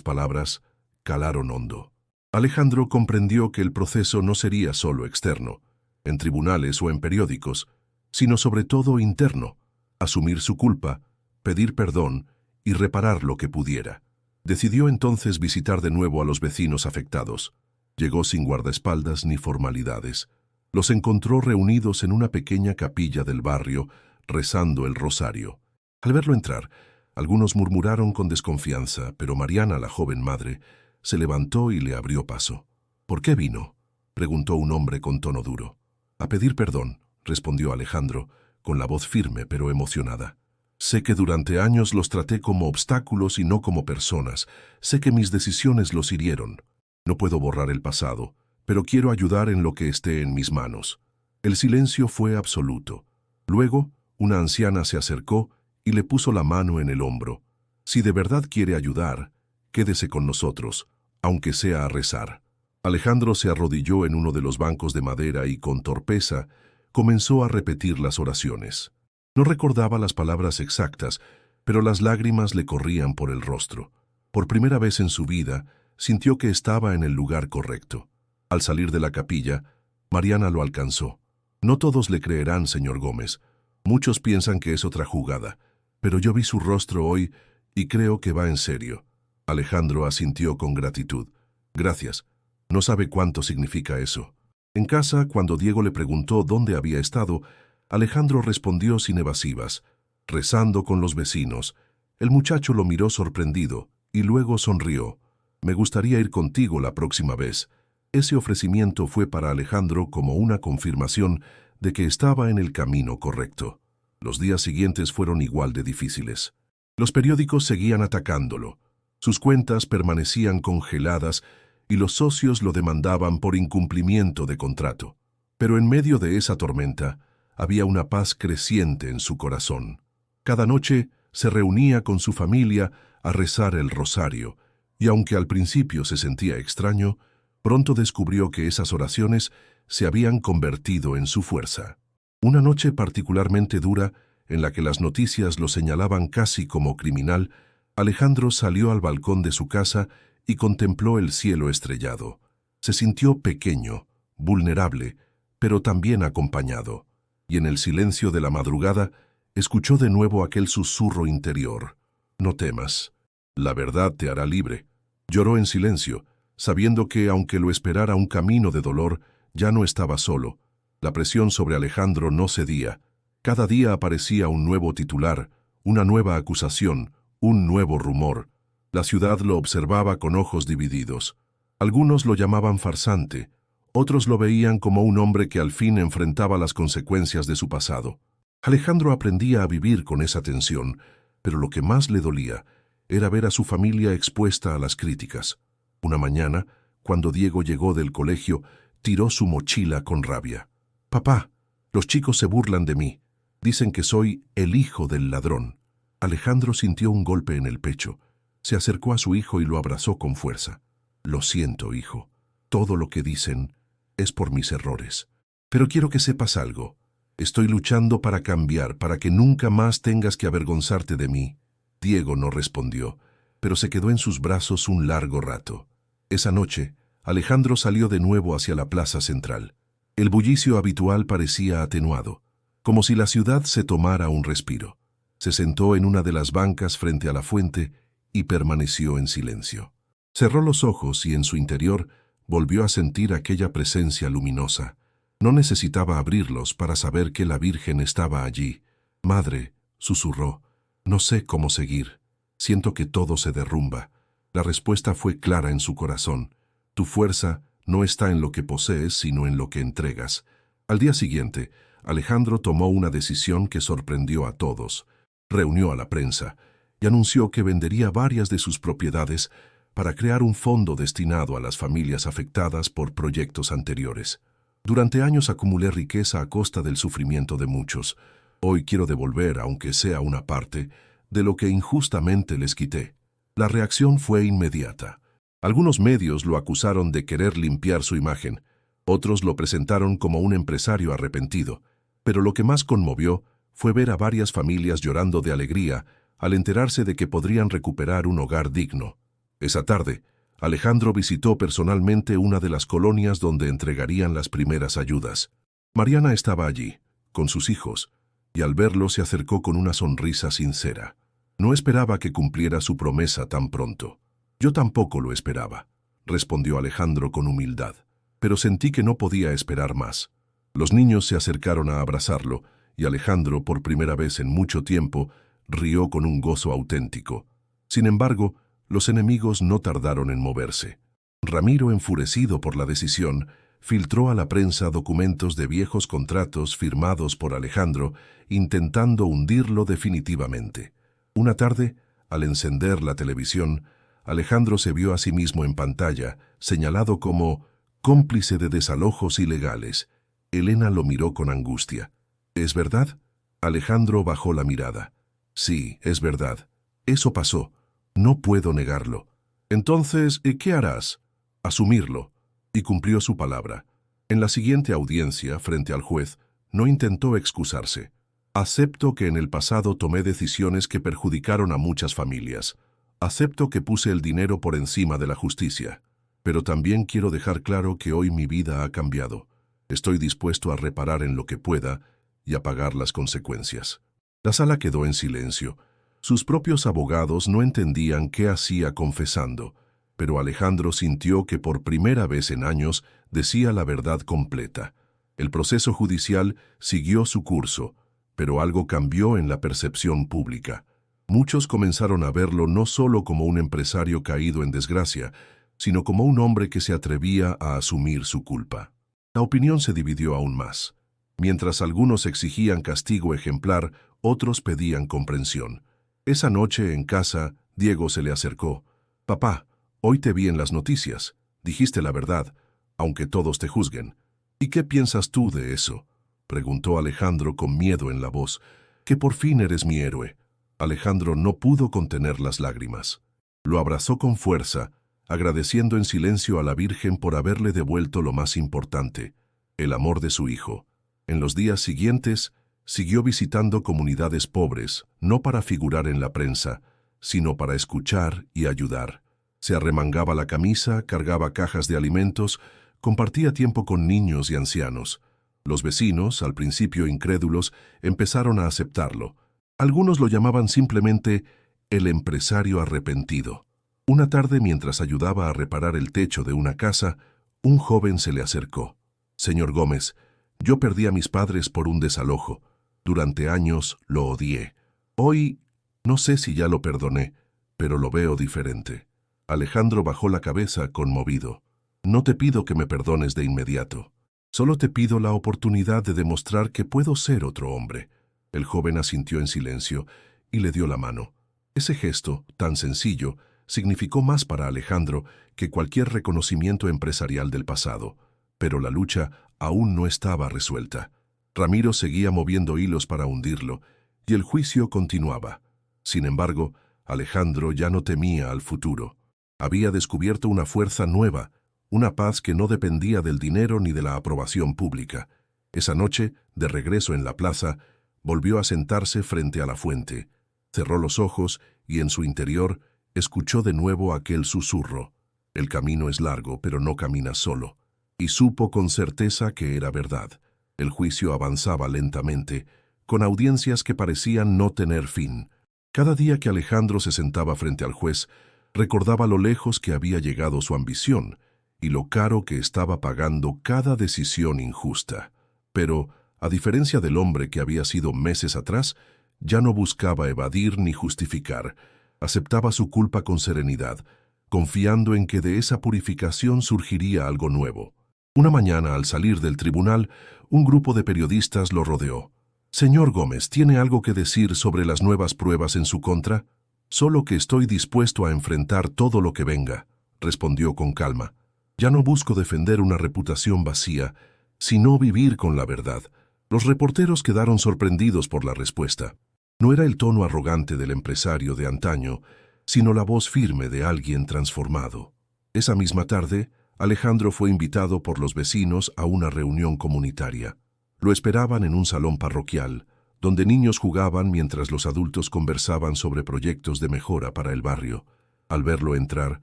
palabras calaron hondo. Alejandro comprendió que el proceso no sería solo externo, en tribunales o en periódicos, sino sobre todo interno, asumir su culpa, pedir perdón y reparar lo que pudiera. Decidió entonces visitar de nuevo a los vecinos afectados. Llegó sin guardaespaldas ni formalidades. Los encontró reunidos en una pequeña capilla del barrio, rezando el rosario. Al verlo entrar, algunos murmuraron con desconfianza, pero Mariana, la joven madre, se levantó y le abrió paso. «¿Por qué vino?», preguntó un hombre con tono duro. «A pedir perdón», respondió Alejandro, con la voz firme pero emocionada. «Sé que durante años los traté como obstáculos y no como personas. Sé que mis decisiones los hirieron. No puedo borrar el pasado, pero quiero ayudar en lo que esté en mis manos». El silencio fue absoluto. Luego, una anciana se acercó y le puso la mano en el hombro. «Si de verdad quiere ayudar, quédese con nosotros, aunque sea a rezar». Alejandro se arrodilló en uno de los bancos de madera y, con torpeza, comenzó a repetir las oraciones. No recordaba las palabras exactas, pero las lágrimas le corrían por el rostro. Por primera vez en su vida, sintió que estaba en el lugar correcto. Al salir de la capilla, Mariana lo alcanzó. No todos le creerán, señor Gómez. Muchos piensan que es otra jugada, pero yo vi su rostro hoy y creo que va en serio. Alejandro asintió con gratitud. Gracias. No sabe cuánto significa eso. En casa, cuando Diego le preguntó dónde había estado, Alejandro respondió sin evasivas, rezando con los vecinos. El muchacho lo miró sorprendido y luego sonrió. Me gustaría ir contigo la próxima vez. Ese ofrecimiento fue para Alejandro como una confirmación de que estaba en el camino correcto. Los días siguientes fueron igual de difíciles. Los periódicos seguían atacándolo. Sus cuentas permanecían congeladas y los socios lo demandaban por incumplimiento de contrato. Pero en medio de esa tormenta, había una paz creciente en su corazón. Cada noche se reunía con su familia a rezar el rosario, y aunque al principio se sentía extraño, pronto descubrió que esas oraciones se habían convertido en su fuerza. Una noche particularmente dura, en la que las noticias lo señalaban casi como criminal, Alejandro salió al balcón de su casa y contempló el cielo estrellado. Se sintió pequeño, vulnerable, pero también acompañado. Y en el silencio de la madrugada, escuchó de nuevo aquel susurro interior. No temas, la verdad te hará libre. Lloró en silencio, sabiendo que, aunque lo esperara un camino de dolor, ya no estaba solo. La presión sobre Alejandro no cedía. Cada día aparecía un nuevo titular, una nueva acusación, un nuevo rumor. La ciudad lo observaba con ojos divididos. Algunos lo llamaban farsante, otros lo veían como un hombre que al fin enfrentaba las consecuencias de su pasado. Alejandro aprendía a vivir con esa tensión, pero lo que más le dolía era ver a su familia expuesta a las críticas. Una mañana, cuando Diego llegó del colegio, tiró su mochila con rabia. «Papá, los chicos se burlan de mí. Dicen que soy el hijo del ladrón». Alejandro sintió un golpe en el pecho. Se acercó a su hijo y lo abrazó con fuerza. «Lo siento, hijo. Todo lo que dicen es por mis errores. Pero quiero que sepas algo. Estoy luchando para cambiar, para que nunca más tengas que avergonzarte de mí». Diego no respondió, pero se quedó en sus brazos un largo rato. Esa noche, Alejandro salió de nuevo hacia la plaza central. El bullicio habitual parecía atenuado, como si la ciudad se tomara un respiro. Se sentó en una de las bancas frente a la fuente y permaneció en silencio. Cerró los ojos y en su interior volvió a sentir aquella presencia luminosa. No necesitaba abrirlos para saber que la Virgen estaba allí. «Madre», susurró, «no sé cómo seguir. Siento que todo se derrumba». La respuesta fue clara en su corazón. «Tu fuerza no está en lo que posees, sino en lo que entregas». Al día siguiente, Alejandro tomó una decisión que sorprendió a todos. Reunió a la prensa y anunció que vendería varias de sus propiedades para crear un fondo destinado a las familias afectadas por proyectos anteriores. «Durante años acumulé riqueza a costa del sufrimiento de muchos. Hoy quiero devolver, aunque sea una parte, de lo que injustamente les quité». La reacción fue inmediata. Algunos medios lo acusaron de querer limpiar su imagen. Otros lo presentaron como un empresario arrepentido. Pero lo que más conmovió fue ver a varias familias llorando de alegría al enterarse de que podrían recuperar un hogar digno. Esa tarde, Alejandro visitó personalmente una de las colonias donde entregarían las primeras ayudas. Mariana estaba allí, con sus hijos, y al verlo se acercó con una sonrisa sincera. No esperaba que cumpliera su promesa tan pronto. «Yo tampoco lo esperaba», respondió Alejandro con humildad, «pero sentí que no podía esperar más». Los niños se acercaron a abrazarlo, y Alejandro, por primera vez en mucho tiempo, rió con un gozo auténtico. Sin embargo, los enemigos no tardaron en moverse. Ramiro, enfurecido por la decisión, filtró a la prensa documentos de viejos contratos firmados por Alejandro, intentando hundirlo definitivamente. Una tarde, al encender la televisión, Alejandro se vio a sí mismo en pantalla, señalado como cómplice de desalojos ilegales. Elena lo miró con angustia. «¿Es verdad?» Alejandro bajó la mirada. «Sí, es verdad. Eso pasó. No puedo negarlo». «Entonces, ¿qué harás?» «Asumirlo». Y cumplió su palabra. En la siguiente audiencia, frente al juez, no intentó excusarse. «Acepto que en el pasado tomé decisiones que perjudicaron a muchas familias. Acepto que puse el dinero por encima de la justicia, pero también quiero dejar claro que hoy mi vida ha cambiado. Estoy dispuesto a reparar en lo que pueda y a pagar las consecuencias. La sala quedó en silencio. Sus propios abogados no entendían qué hacía confesando, pero Alejandro sintió que por primera vez en años decía la verdad completa. El proceso judicial siguió su curso, pero algo cambió en la percepción pública. Muchos comenzaron a verlo no solo como un empresario caído en desgracia, sino como un hombre que se atrevía a asumir su culpa. La opinión se dividió aún más. Mientras algunos exigían castigo ejemplar, otros pedían comprensión. Esa noche en casa, Diego se le acercó. «Papá, hoy te vi en las noticias. Dijiste la verdad, aunque todos te juzguen. ¿Y qué piensas tú de eso?», preguntó Alejandro con miedo en la voz. «Que por fin eres mi héroe». Alejandro no pudo contener las lágrimas. Lo abrazó con fuerza, agradeciendo en silencio a la Virgen por haberle devuelto lo más importante, el amor de su hijo. En los días siguientes, siguió visitando comunidades pobres, no para figurar en la prensa, sino para escuchar y ayudar. Se arremangaba la camisa, cargaba cajas de alimentos, compartía tiempo con niños y ancianos. Los vecinos, al principio incrédulos, empezaron a aceptarlo. Algunos lo llamaban simplemente el empresario arrepentido. Una tarde, mientras ayudaba a reparar el techo de una casa, un joven se le acercó. «Señor Gómez, yo perdí a mis padres por un desalojo. Durante años lo odié. Hoy no sé si ya lo perdoné, pero lo veo diferente». Alejandro bajó la cabeza conmovido. «No te pido que me perdones de inmediato. Solo te pido la oportunidad de demostrar que puedo ser otro hombre». El joven asintió en silencio y le dio la mano. Ese gesto, tan sencillo, significó más para Alejandro que cualquier reconocimiento empresarial del pasado. Pero la lucha aún no estaba resuelta. Ramiro seguía moviendo hilos para hundirlo, y el juicio continuaba. Sin embargo, Alejandro ya no temía al futuro. Había descubierto una fuerza nueva, una paz que no dependía del dinero ni de la aprobación pública. Esa noche, de regreso en la plaza, volvió a sentarse frente a la fuente. Cerró los ojos y en su interior escuchó de nuevo aquel susurro. «El camino es largo, pero no caminas solo». Y supo con certeza que era verdad. El juicio avanzaba lentamente, con audiencias que parecían no tener fin. Cada día que Alejandro se sentaba frente al juez, recordaba lo lejos que había llegado su ambición y lo caro que estaba pagando cada decisión injusta. Pero, a diferencia del hombre que había sido meses atrás, ya no buscaba evadir ni justificar. Aceptaba su culpa con serenidad, confiando en que de esa purificación surgiría algo nuevo. Una mañana, al salir del tribunal, un grupo de periodistas lo rodeó. «Señor Gómez, ¿tiene algo que decir sobre las nuevas pruebas en su contra?» «Solo que estoy dispuesto a enfrentar todo lo que venga», respondió con calma. «Ya no busco defender una reputación vacía, sino vivir con la verdad». Los reporteros quedaron sorprendidos por la respuesta. No era el tono arrogante del empresario de antaño, sino la voz firme de alguien transformado. Esa misma tarde, Alejandro fue invitado por los vecinos a una reunión comunitaria. Lo esperaban en un salón parroquial, donde niños jugaban mientras los adultos conversaban sobre proyectos de mejora para el barrio. Al verlo entrar,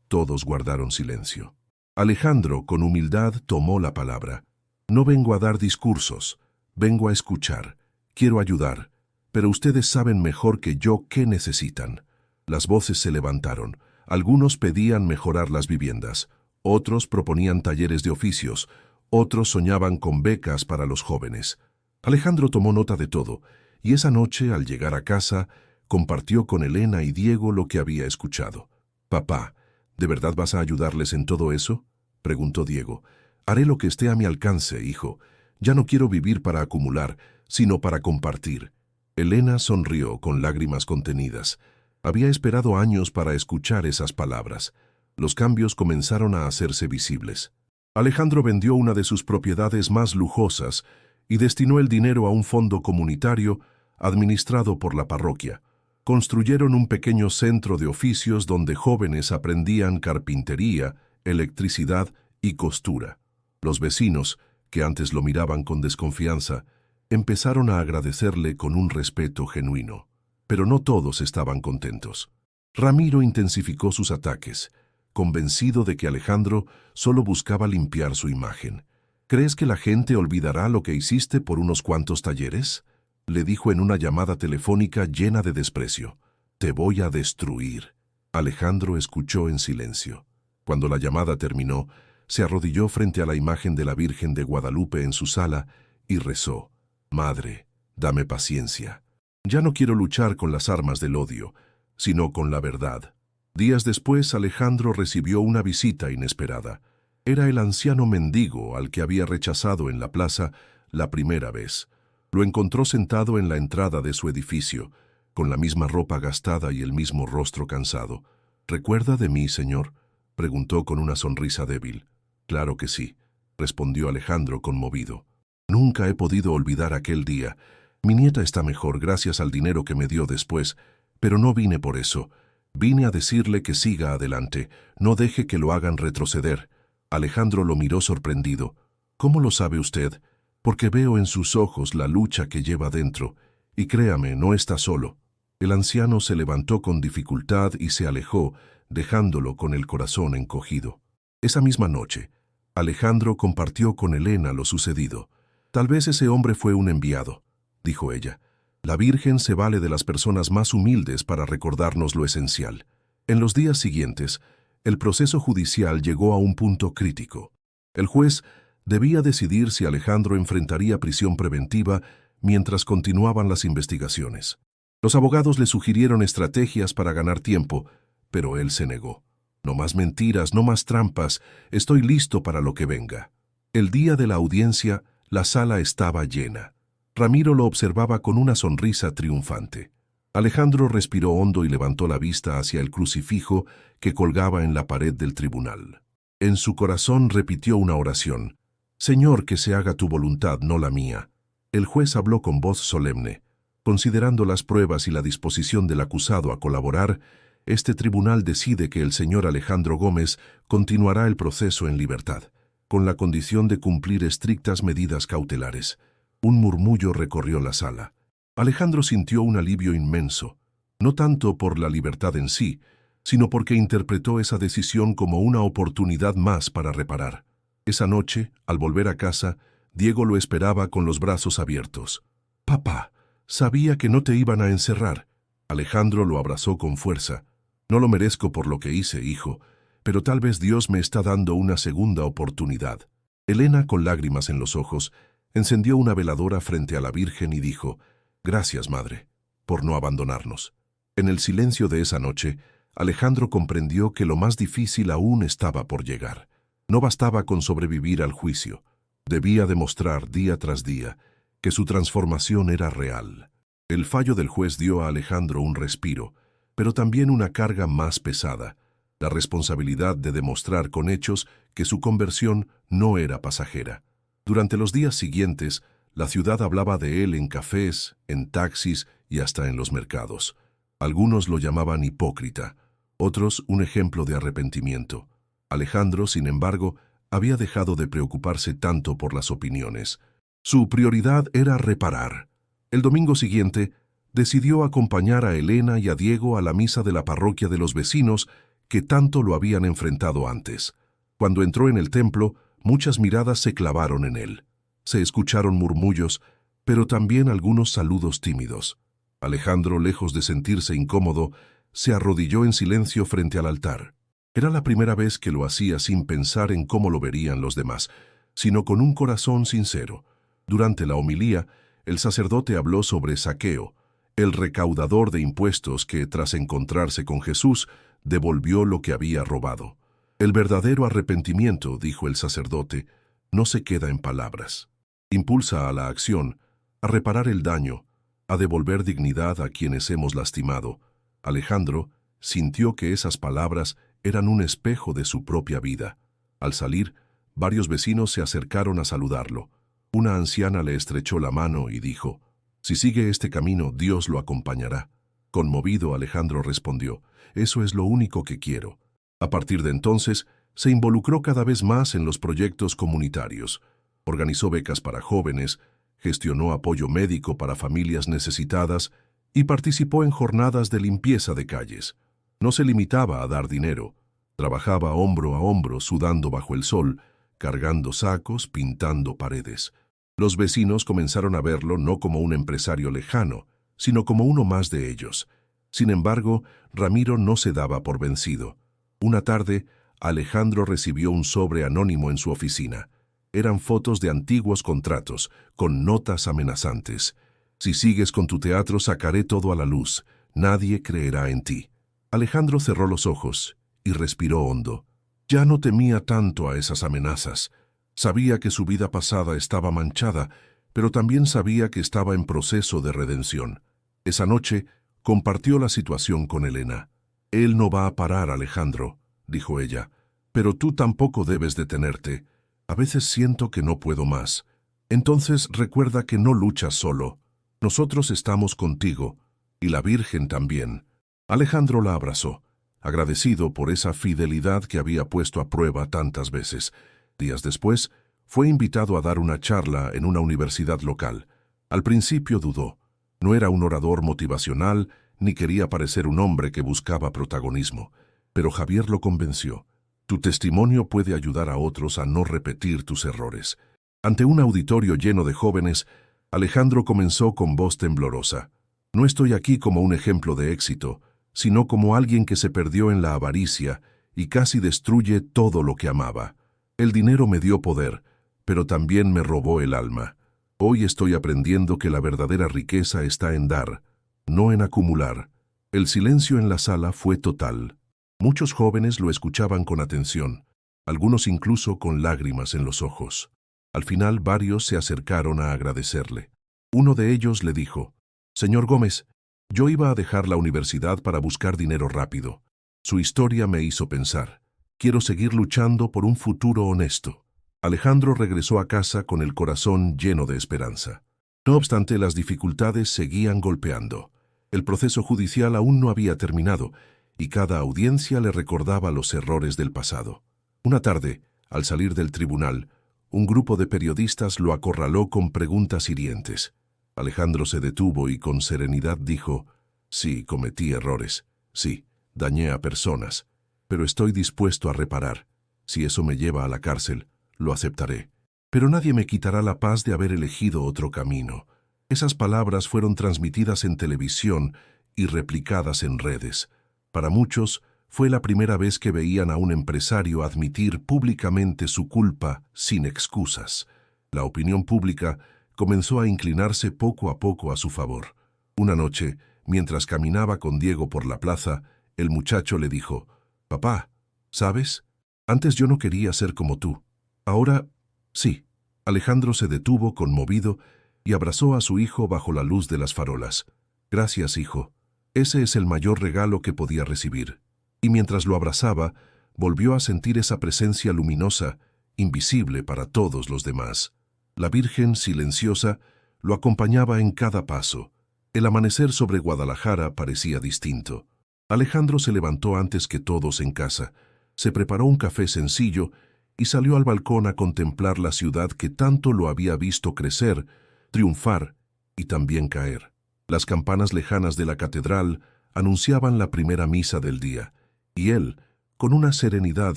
todos guardaron silencio. Alejandro, con humildad, tomó la palabra. «No vengo a dar discursos. Vengo a escuchar, quiero ayudar, pero ustedes saben mejor que yo qué necesitan». Las voces se levantaron. Algunos pedían mejorar las viviendas, otros proponían talleres de oficios, otros soñaban con becas para los jóvenes. Alejandro tomó nota de todo, y esa noche, al llegar a casa, compartió con Elena y Diego lo que había escuchado. «Papá, ¿de verdad vas a ayudarles en todo eso?», preguntó Diego. «Haré lo que esté a mi alcance, hijo. Ya no quiero vivir para acumular, sino para compartir». Elena sonrió con lágrimas contenidas. Había esperado años para escuchar esas palabras. Los cambios comenzaron a hacerse visibles. Alejandro vendió una de sus propiedades más lujosas y destinó el dinero a un fondo comunitario administrado por la parroquia. Construyeron un pequeño centro de oficios donde jóvenes aprendían carpintería, electricidad y costura. Los vecinos, que antes lo miraban con desconfianza, empezaron a agradecerle con un respeto genuino. Pero no todos estaban contentos. Ramiro intensificó sus ataques, convencido de que Alejandro solo buscaba limpiar su imagen. ¿Crees que la gente olvidará lo que hiciste por unos cuantos talleres?, le dijo en una llamada telefónica llena de desprecio. Te voy a destruir. Alejandro escuchó en silencio. Cuando la llamada terminó, se arrodilló frente a la imagen de la Virgen de Guadalupe en su sala y rezó. Madre, dame paciencia. Ya no quiero luchar con las armas del odio, sino con la verdad. Días después, Alejandro recibió una visita inesperada. Era el anciano mendigo al que había rechazado en la plaza la primera vez. Lo encontró sentado en la entrada de su edificio, con la misma ropa gastada y el mismo rostro cansado. ¿Recuerda de mí, señor?, preguntó con una sonrisa débil. Claro que sí, respondió Alejandro conmovido. Nunca he podido olvidar aquel día. Mi nieta está mejor gracias al dinero que me dio después, pero no vine por eso. Vine a decirle que siga adelante, no deje que lo hagan retroceder. Alejandro lo miró sorprendido. ¿Cómo lo sabe usted? Porque veo en sus ojos la lucha que lleva dentro, y créame, no está solo. El anciano se levantó con dificultad y se alejó, dejándolo con el corazón encogido. Esa misma noche, Alejandro compartió con Elena lo sucedido. Tal vez ese hombre fue un enviado, dijo ella. La Virgen se vale de las personas más humildes para recordarnos lo esencial. En los días siguientes, el proceso judicial llegó a un punto crítico. El juez debía decidir si Alejandro enfrentaría prisión preventiva mientras continuaban las investigaciones. Los abogados le sugirieron estrategias para ganar tiempo, pero él se negó. No más mentiras, no más trampas, estoy listo para lo que venga. El día de la audiencia, la sala estaba llena. Ramiro lo observaba con una sonrisa triunfante. Alejandro respiró hondo y levantó la vista hacia el crucifijo que colgaba en la pared del tribunal. En su corazón repitió una oración. Señor, que se haga tu voluntad, no la mía. El juez habló con voz solemne. Considerando las pruebas y la disposición del acusado a colaborar, este tribunal decide que el señor Alejandro Gómez continuará el proceso en libertad, con la condición de cumplir estrictas medidas cautelares. Un murmullo recorrió la sala. Alejandro sintió un alivio inmenso, no tanto por la libertad en sí, sino porque interpretó esa decisión como una oportunidad más para reparar. Esa noche, al volver a casa, Diego lo esperaba con los brazos abiertos. «Papá, sabía que no te iban a encerrar». Alejandro lo abrazó con fuerza. «No lo merezco por lo que hice, hijo, pero tal vez Dios me está dando una segunda oportunidad». Elena, con lágrimas en los ojos, encendió una veladora frente a la Virgen y dijo: «Gracias, madre, por no abandonarnos». En el silencio de esa noche, Alejandro comprendió que lo más difícil aún estaba por llegar. No bastaba con sobrevivir al juicio. Debía demostrar día tras día que su transformación era real. El fallo del juez dio a Alejandro un respiro, pero también una carga más pesada, la responsabilidad de demostrar con hechos que su conversión no era pasajera. Durante los días siguientes, la ciudad hablaba de él en cafés, en taxis y hasta en los mercados. Algunos lo llamaban hipócrita, otros un ejemplo de arrepentimiento. Alejandro, sin embargo, había dejado de preocuparse tanto por las opiniones. Su prioridad era reparar. El domingo siguiente, decidió acompañar a Elena y a Diego a la misa de la parroquia de los vecinos que tanto lo habían enfrentado antes. Cuando entró en el templo, muchas miradas se clavaron en él. Se escucharon murmullos, pero también algunos saludos tímidos. Alejandro, lejos de sentirse incómodo, se arrodilló en silencio frente al altar. Era la primera vez que lo hacía sin pensar en cómo lo verían los demás, sino con un corazón sincero. Durante la homilía, el sacerdote habló sobre Zaqueo, el recaudador de impuestos que, tras encontrarse con Jesús, devolvió lo que había robado. El verdadero arrepentimiento, dijo el sacerdote, no se queda en palabras. Impulsa a la acción, a reparar el daño, a devolver dignidad a quienes hemos lastimado. Alejandro sintió que esas palabras eran un espejo de su propia vida. Al salir, varios vecinos se acercaron a saludarlo. Una anciana le estrechó la mano y dijo: «Si sigue este camino, Dios lo acompañará». Conmovido, Alejandro respondió: «Eso es lo único que quiero». A partir de entonces, se involucró cada vez más en los proyectos comunitarios. Organizó becas para jóvenes, gestionó apoyo médico para familias necesitadas y participó en jornadas de limpieza de calles. No se limitaba a dar dinero. Trabajaba hombro a hombro, sudando bajo el sol, cargando sacos, pintando paredes. Los vecinos comenzaron a verlo no como un empresario lejano, sino como uno más de ellos. Sin embargo, Ramiro no se daba por vencido. Una tarde, Alejandro recibió un sobre anónimo en su oficina. Eran fotos de antiguos contratos, con notas amenazantes. Si sigues con tu teatro, sacaré todo a la luz. Nadie creerá en ti. Alejandro cerró los ojos y respiró hondo. Ya no temía tanto a esas amenazas. Sabía que su vida pasada estaba manchada, pero también sabía que estaba en proceso de redención. Esa noche, compartió la situación con Elena. «Él no va a parar, Alejandro», dijo ella, «pero tú tampoco debes detenerte. A veces siento que no puedo más. Entonces recuerda que no luchas solo. Nosotros estamos contigo, y la Virgen también». Alejandro la abrazó, agradecido por esa fidelidad que había puesto a prueba tantas veces. Días después, fue invitado a dar una charla en una universidad local. Al principio dudó. No era un orador motivacional, ni quería parecer un hombre que buscaba protagonismo. Pero Javier lo convenció. Tu testimonio puede ayudar a otros a no repetir tus errores. Ante un auditorio lleno de jóvenes, Alejandro comenzó con voz temblorosa. No estoy aquí como un ejemplo de éxito, sino como alguien que se perdió en la avaricia y casi destruye todo lo que amaba. El dinero me dio poder, pero también me robó el alma. Hoy estoy aprendiendo que la verdadera riqueza está en dar, no en acumular. El silencio en la sala fue total. Muchos jóvenes lo escuchaban con atención, algunos incluso con lágrimas en los ojos. Al final varios se acercaron a agradecerle. Uno de ellos le dijo, «Señor Gómez, yo iba a dejar la universidad para buscar dinero rápido. Su historia me hizo pensar. Quiero seguir luchando por un futuro honesto». Alejandro regresó a casa con el corazón lleno de esperanza. No obstante, las dificultades seguían golpeando. El proceso judicial aún no había terminado, y cada audiencia le recordaba los errores del pasado. Una tarde, al salir del tribunal, un grupo de periodistas lo acorraló con preguntas hirientes. Alejandro se detuvo y con serenidad dijo, «Sí, cometí errores. Sí, dañé a personas. Pero estoy dispuesto a reparar. Si eso me lleva a la cárcel, lo aceptaré. Pero nadie me quitará la paz de haber elegido otro camino». Esas palabras fueron transmitidas en televisión y replicadas en redes. Para muchos, fue la primera vez que veían a un empresario admitir públicamente su culpa sin excusas. La opinión pública comenzó a inclinarse poco a poco a su favor. Una noche, mientras caminaba con Diego por la plaza, el muchacho le dijo, «Papá, ¿sabes? Antes yo no quería ser como tú. Ahora, sí». Alejandro se detuvo conmovido y abrazó a su hijo bajo la luz de las farolas. «Gracias, hijo. Ese es el mayor regalo que podía recibir». Y mientras lo abrazaba, volvió a sentir esa presencia luminosa, invisible para todos los demás. La Virgen, silenciosa, lo acompañaba en cada paso. El amanecer sobre Guadalajara parecía distinto. Alejandro se levantó antes que todos en casa, se preparó un café sencillo y salió al balcón a contemplar la ciudad que tanto lo había visto crecer, triunfar y también caer. Las campanas lejanas de la catedral anunciaban la primera misa del día, y él, con una serenidad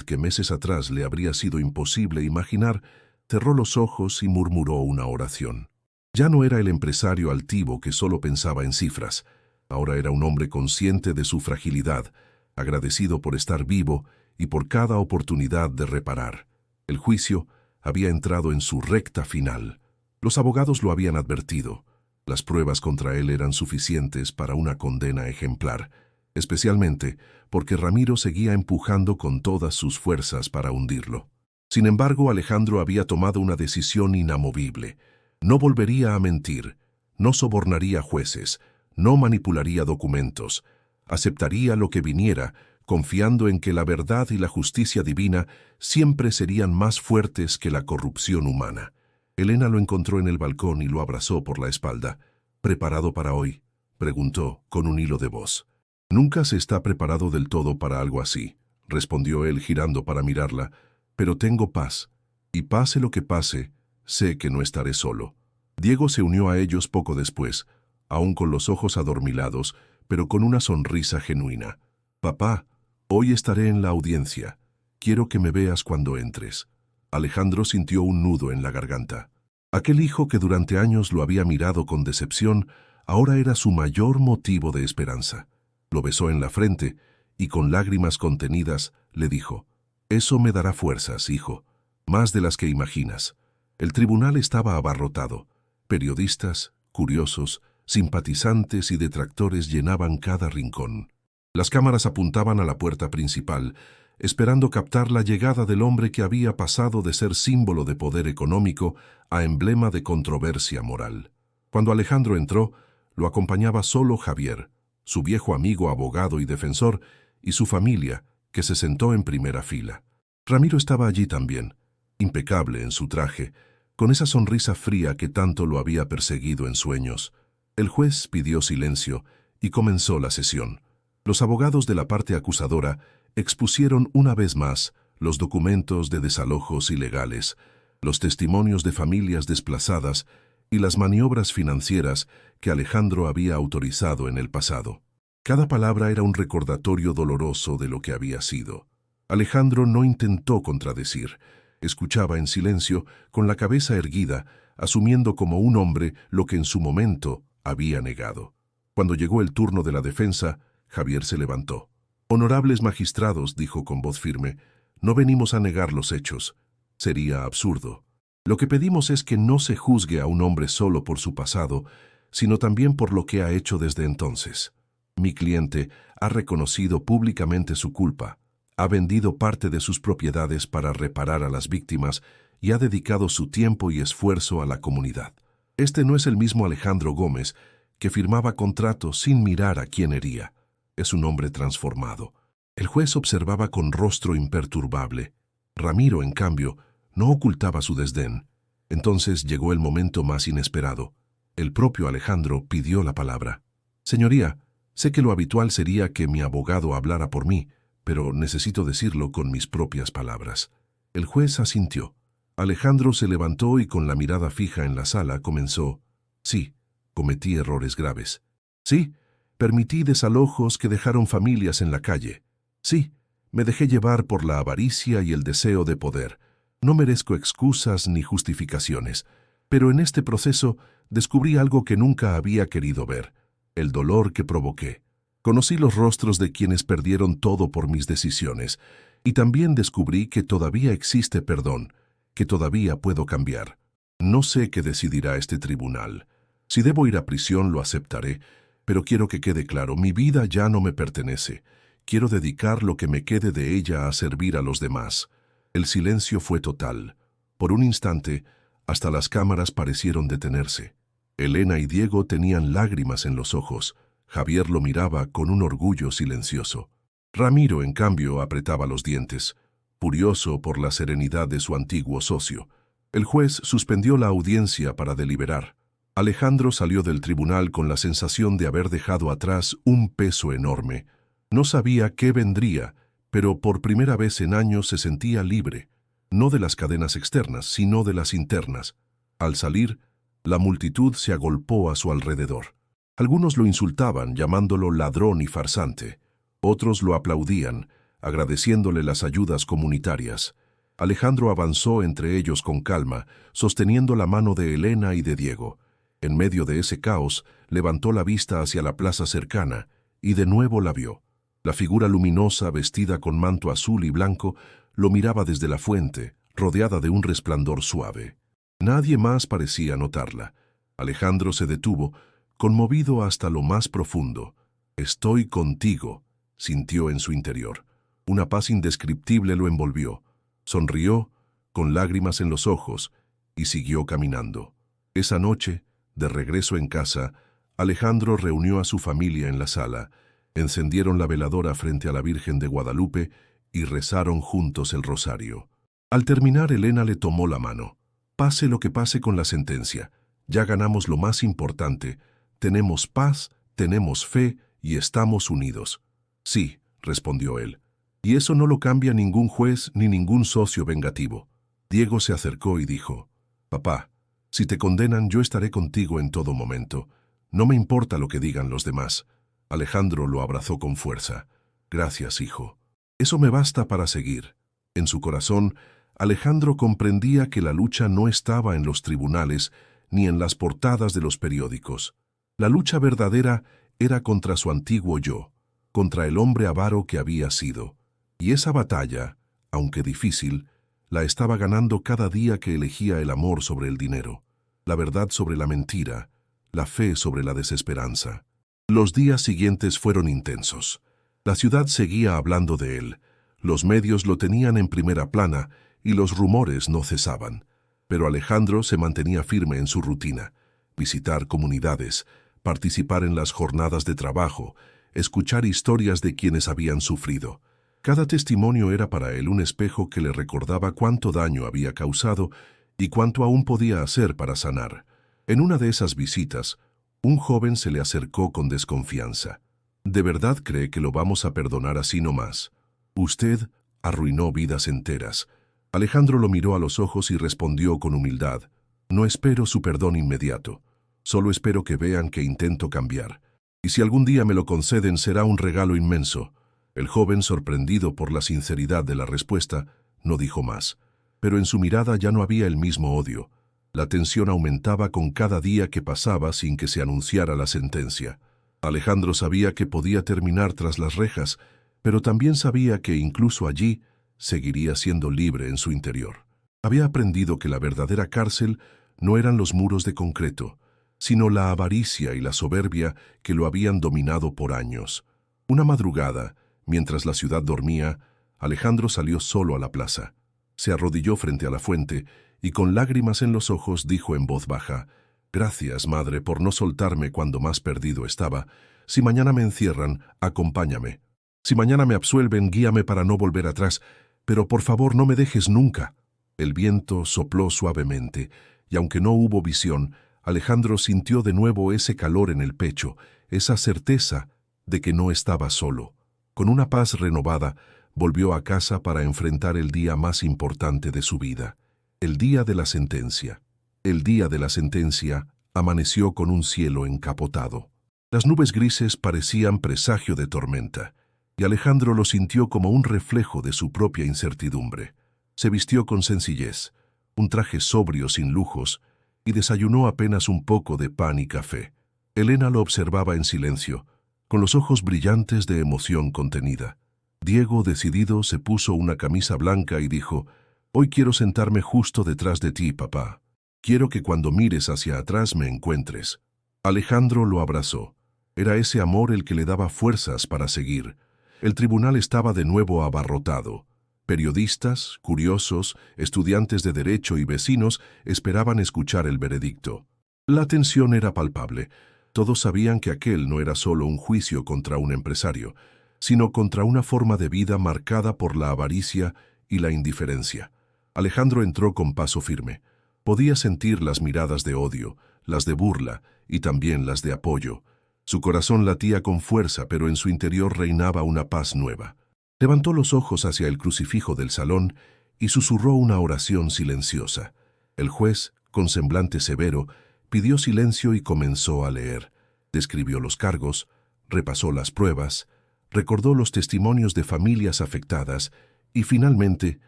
que meses atrás le habría sido imposible imaginar, cerró los ojos y murmuró una oración. Ya no era el empresario altivo que solo pensaba en cifras. Ahora era un hombre consciente de su fragilidad, agradecido por estar vivo y por cada oportunidad de reparar. El juicio había entrado en su recta final. Los abogados lo habían advertido. Las pruebas contra él eran suficientes para una condena ejemplar, especialmente porque Ramiro seguía empujando con todas sus fuerzas para hundirlo. Sin embargo, Alejandro había tomado una decisión inamovible. No volvería a mentir, no sobornaría jueces, no manipularía documentos. Aceptaría lo que viniera, confiando en que la verdad y la justicia divina siempre serían más fuertes que la corrupción humana. Elena lo encontró en el balcón y lo abrazó por la espalda. «¿Preparado para hoy?», preguntó con un hilo de voz. «Nunca se está preparado del todo para algo así», respondió él girando para mirarla, «pero tengo paz, y pase lo que pase, sé que no estaré solo». Diego se unió a ellos poco después, aún con los ojos adormilados, pero con una sonrisa genuina. Papá, hoy estaré en la audiencia. Quiero que me veas cuando entres. Alejandro sintió un nudo en la garganta. Aquel hijo que durante años lo había mirado con decepción, ahora era su mayor motivo de esperanza. Lo besó en la frente y con lágrimas contenidas le dijo: «Eso me dará fuerzas, hijo, más de las que imaginas». El tribunal estaba abarrotado. Periodistas, curiosos, simpatizantes y detractores llenaban cada rincón. Las cámaras apuntaban a la puerta principal, esperando captar la llegada del hombre que había pasado de ser símbolo de poder económico a emblema de controversia moral. Cuando Alejandro entró, lo acompañaba solo Javier, su viejo amigo abogado y defensor, y su familia, que se sentó en primera fila. Ramiro estaba allí también, impecable en su traje, con esa sonrisa fría que tanto lo había perseguido en sueños. El juez pidió silencio y comenzó la sesión. Los abogados de la parte acusadora expusieron una vez más los documentos de desalojos ilegales, los testimonios de familias desplazadas y las maniobras financieras que Alejandro había autorizado en el pasado. Cada palabra era un recordatorio doloroso de lo que había sido. Alejandro no intentó contradecir. Escuchaba en silencio, con la cabeza erguida, asumiendo como un hombre lo que en su momento había negado. Cuando llegó el turno de la defensa, Javier se levantó. «Honorables magistrados», dijo con voz firme, «no venimos a negar los hechos. Sería absurdo. Lo que pedimos es que no se juzgue a un hombre solo por su pasado, sino también por lo que ha hecho desde entonces. Mi cliente ha reconocido públicamente su culpa, ha vendido parte de sus propiedades para reparar a las víctimas y ha dedicado su tiempo y esfuerzo a la comunidad. Este no es el mismo Alejandro Gómez que firmaba contratos sin mirar a quién hería. Es un hombre transformado». El juez observaba con rostro imperturbable. Ramiro, en cambio, no ocultaba su desdén. Entonces llegó el momento más inesperado. El propio Alejandro pidió la palabra. «Señoría, sé que lo habitual sería que mi abogado hablara por mí, pero necesito decirlo con mis propias palabras». El juez asintió. Alejandro se levantó y con la mirada fija en la sala comenzó: «Sí, cometí errores graves. Sí, permití desalojos que dejaron familias en la calle. Sí, me dejé llevar por la avaricia y el deseo de poder. No merezco excusas ni justificaciones, pero en este proceso descubrí algo que nunca había querido ver: el dolor que provoqué. Conocí los rostros de quienes perdieron todo por mis decisiones, y también descubrí que todavía existe perdón, que todavía puedo cambiar. No sé qué decidirá este tribunal. Si debo ir a prisión, lo aceptaré, pero quiero que quede claro, mi vida ya no me pertenece. Quiero dedicar lo que me quede de ella a servir a los demás». El silencio fue total. Por un instante, hasta las cámaras parecieron detenerse. Elena y Diego tenían lágrimas en los ojos. Javier lo miraba con un orgullo silencioso. Ramiro, en cambio, apretaba los dientes, furioso por la serenidad de su antiguo socio. El juez suspendió la audiencia para deliberar. Alejandro salió del tribunal con la sensación de haber dejado atrás un peso enorme. No sabía qué vendría, pero por primera vez en años se sentía libre, no de las cadenas externas, sino de las internas. Al salir, la multitud se agolpó a su alrededor. Algunos lo insultaban, llamándolo ladrón y farsante. Otros lo aplaudían, agradeciéndole las ayudas comunitarias. Alejandro avanzó entre ellos con calma, sosteniendo la mano de Elena y de Diego. En medio de ese caos, levantó la vista hacia la plaza cercana, y de nuevo la vio. La figura luminosa, vestida con manto azul y blanco, lo miraba desde la fuente, rodeada de un resplandor suave. Nadie más parecía notarla. Alejandro se detuvo, conmovido hasta lo más profundo. «Estoy contigo», sintió en su interior. Una paz indescriptible lo envolvió. Sonrió, con lágrimas en los ojos, y siguió caminando. Esa noche, de regreso en casa, Alejandro reunió a su familia en la sala. Encendieron la veladora frente a la Virgen de Guadalupe y rezaron juntos el rosario. Al terminar, Elena le tomó la mano. «Pase lo que pase con la sentencia, ya ganamos lo más importante. Tenemos paz, tenemos fe y estamos unidos». «Sí», respondió él. «Y eso no lo cambia ningún juez ni ningún socio vengativo». Diego se acercó y dijo: «Papá, si te condenan, yo estaré contigo en todo momento. No me importa lo que digan los demás». Alejandro lo abrazó con fuerza. Gracias, hijo. Eso me basta para seguir. En su corazón, Alejandro comprendía que la lucha no estaba en los tribunales ni en las portadas de los periódicos. La lucha verdadera era contra su antiguo yo, contra el hombre avaro que había sido. Y esa batalla, aunque difícil, la estaba ganando cada día que elegía el amor sobre el dinero, la verdad sobre la mentira, la fe sobre la desesperanza. Los días siguientes fueron intensos. La ciudad seguía hablando de él, los medios lo tenían en primera plana y los rumores no cesaban. Pero Alejandro se mantenía firme en su rutina: visitar comunidades, participar en las jornadas de trabajo, escuchar historias de quienes habían sufrido. Cada testimonio era para él un espejo que le recordaba cuánto daño había causado y cuánto aún podía hacer para sanar. En una de esas visitas, un joven se le acercó con desconfianza. ¿De verdad cree que lo vamos a perdonar así nomás? Usted arruinó vidas enteras. Alejandro lo miró a los ojos y respondió con humildad: no espero su perdón inmediato. Solo espero que vean que intento cambiar. Y si algún día me lo conceden, será un regalo inmenso. El joven, sorprendido por la sinceridad de la respuesta, no dijo más. Pero en su mirada ya no había el mismo odio. La tensión aumentaba con cada día que pasaba sin que se anunciara la sentencia. Alejandro sabía que podía terminar tras las rejas, pero también sabía que incluso allí seguiría siendo libre en su interior. Había aprendido que la verdadera cárcel no eran los muros de concreto, sino la avaricia y la soberbia que lo habían dominado por años. Una madrugada, mientras la ciudad dormía, Alejandro salió solo a la plaza. Se arrodilló frente a la fuente y con lágrimas en los ojos dijo en voz baja: «Gracias, madre, por no soltarme cuando más perdido estaba. Si mañana me encierran, acompáñame. Si mañana me absuelven, guíame para no volver atrás, pero por favor no me dejes nunca». El viento sopló suavemente, y aunque no hubo visión, Alejandro sintió de nuevo ese calor en el pecho, esa certeza de que no estaba solo. Con una paz renovada, volvió a casa para enfrentar el día más importante de su vida, el día de la sentencia. El día de la sentencia amaneció con un cielo encapotado. Las nubes grises parecían presagio de tormenta, y Alejandro lo sintió como un reflejo de su propia incertidumbre. Se vistió con sencillez, un traje sobrio sin lujos, y desayunó apenas un poco de pan y café. Elena lo observaba en silencio, con los ojos brillantes de emoción contenida. Diego, decidido, se puso una camisa blanca y dijo: «Hoy quiero sentarme justo detrás de ti, papá. Quiero que cuando mires hacia atrás me encuentres». Alejandro lo abrazó. Era ese amor el que le daba fuerzas para seguir. El tribunal estaba de nuevo abarrotado. Periodistas, curiosos, estudiantes de derecho y vecinos esperaban escuchar el veredicto. La tensión era palpable. Todos sabían que aquel no era solo un juicio contra un empresario, sino contra una forma de vida marcada por la avaricia y la indiferencia. Alejandro entró con paso firme. Podía sentir las miradas de odio, las de burla y también las de apoyo. Su corazón latía con fuerza, pero en su interior reinaba una paz nueva. Levantó los ojos hacia el crucifijo del salón y susurró una oración silenciosa. El juez, con semblante severo, pidió silencio y comenzó a leer. Describió los cargos, repasó las pruebas, recordó los testimonios de familias afectadas y finalmente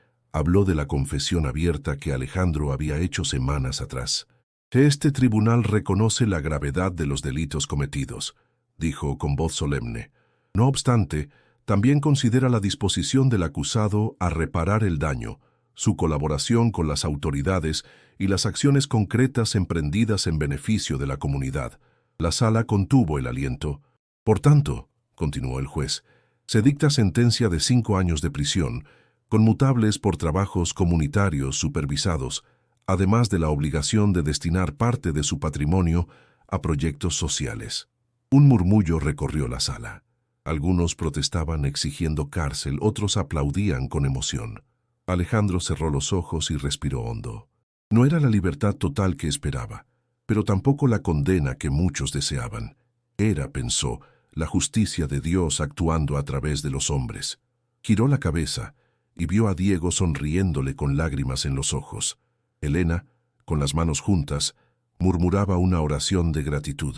habló de la confesión abierta que Alejandro había hecho semanas atrás. «Este tribunal reconoce la gravedad de los delitos cometidos», dijo con voz solemne. «No obstante, también considera la disposición del acusado a reparar el daño, su colaboración con las autoridades y las acciones concretas emprendidas en beneficio de la comunidad». La sala contuvo el aliento. «Por tanto», continuó el juez, «se dicta sentencia de 5 años de prisión, conmutables por trabajos comunitarios supervisados, además de la obligación de destinar parte de su patrimonio a proyectos sociales». Un murmullo recorrió la sala. Algunos protestaban exigiendo cárcel, otros aplaudían con emoción. Alejandro cerró los ojos y respiró hondo. No era la libertad total que esperaba, pero tampoco la condena que muchos deseaban. Era, pensó, la justicia de Dios actuando a través de los hombres. Giró la cabeza y vio a Diego sonriéndole con lágrimas en los ojos. Elena, con las manos juntas, murmuraba una oración de gratitud.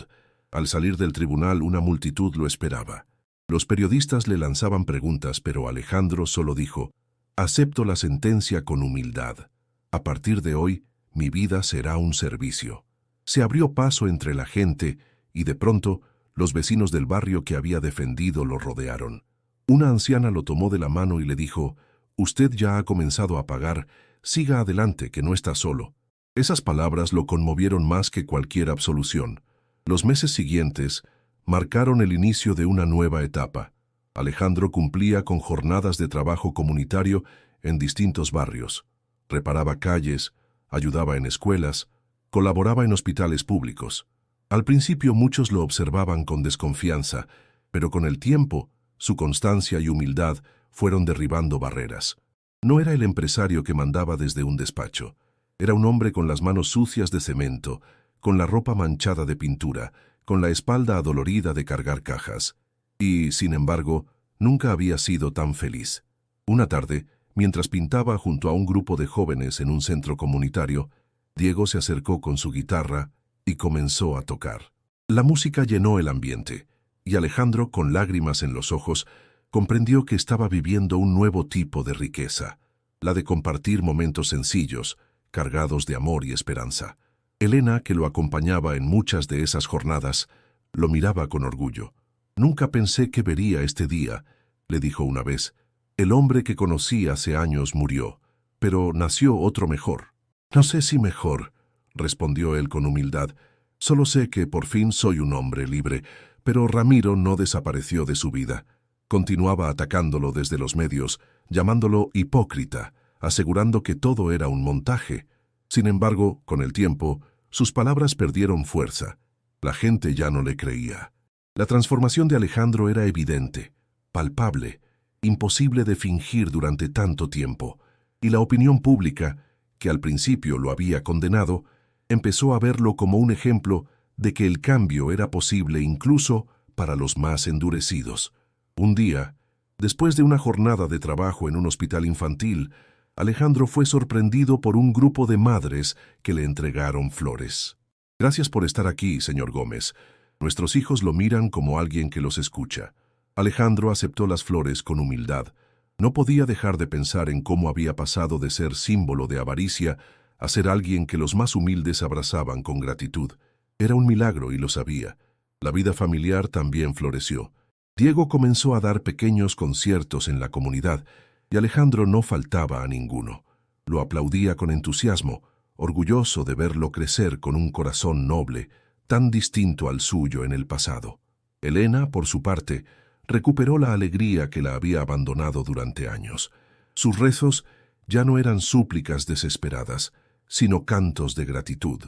Al salir del tribunal, una multitud lo esperaba. Los periodistas le lanzaban preguntas, pero Alejandro solo dijo: «Acepto la sentencia con humildad. A partir de hoy, mi vida será un servicio». Se abrió paso entre la gente y de pronto los vecinos del barrio que había defendido lo rodearon. Una anciana lo tomó de la mano y le dijo: «Usted ya ha comenzado a pagar, siga adelante que no está solo». Esas palabras lo conmovieron más que cualquier absolución. Los meses siguientes marcaron el inicio de una nueva etapa. Alejandro cumplía con jornadas de trabajo comunitario en distintos barrios. Reparaba calles, ayudaba en escuelas, colaboraba en hospitales públicos. Al principio muchos lo observaban con desconfianza, pero con el tiempo, su constancia y humildad fueron derribando barreras. No era el empresario que mandaba desde un despacho. Era un hombre con las manos sucias de cemento, con la ropa manchada de pintura, con la espalda adolorida de cargar cajas. Y, sin embargo, nunca había sido tan feliz. Una tarde, mientras pintaba junto a un grupo de jóvenes en un centro comunitario, Diego se acercó con su guitarra y comenzó a tocar. La música llenó el ambiente, y Alejandro, con lágrimas en los ojos, comprendió que estaba viviendo un nuevo tipo de riqueza, la de compartir momentos sencillos, cargados de amor y esperanza. Elena, que lo acompañaba en muchas de esas jornadas, lo miraba con orgullo. «Nunca pensé que vería este día», le dijo una vez. «El hombre que conocí hace años murió, pero nació otro mejor». «No sé si mejor», respondió él con humildad. «Solo sé que por fin soy un hombre libre». Pero Ramiro no desapareció de su vida. Continuaba atacándolo desde los medios, llamándolo hipócrita, asegurando que todo era un montaje. Sin embargo, con el tiempo, sus palabras perdieron fuerza. La gente ya no le creía. La transformación de Alejandro era evidente, palpable, imposible de fingir durante tanto tiempo, y la opinión pública, que al principio lo había condenado, empezó a verlo como un ejemplo de que el cambio era posible incluso para los más endurecidos. Un día, después de una jornada de trabajo en un hospital infantil, Alejandro fue sorprendido por un grupo de madres que le entregaron flores. «Gracias por estar aquí, señor Gómez. Nuestros hijos lo miran como alguien que los escucha». Alejandro aceptó las flores con humildad. No podía dejar de pensar en cómo había pasado de ser símbolo de avaricia a ser alguien que los más humildes abrazaban con gratitud. Era un milagro y lo sabía. La vida familiar también floreció. Diego comenzó a dar pequeños conciertos en la comunidad y Alejandro no faltaba a ninguno. Lo aplaudía con entusiasmo, orgulloso de verlo crecer con un corazón noble, tan distinto al suyo en el pasado. Elena, por su parte, recuperó la alegría que la había abandonado durante años. Sus rezos ya no eran súplicas desesperadas, sino cantos de gratitud.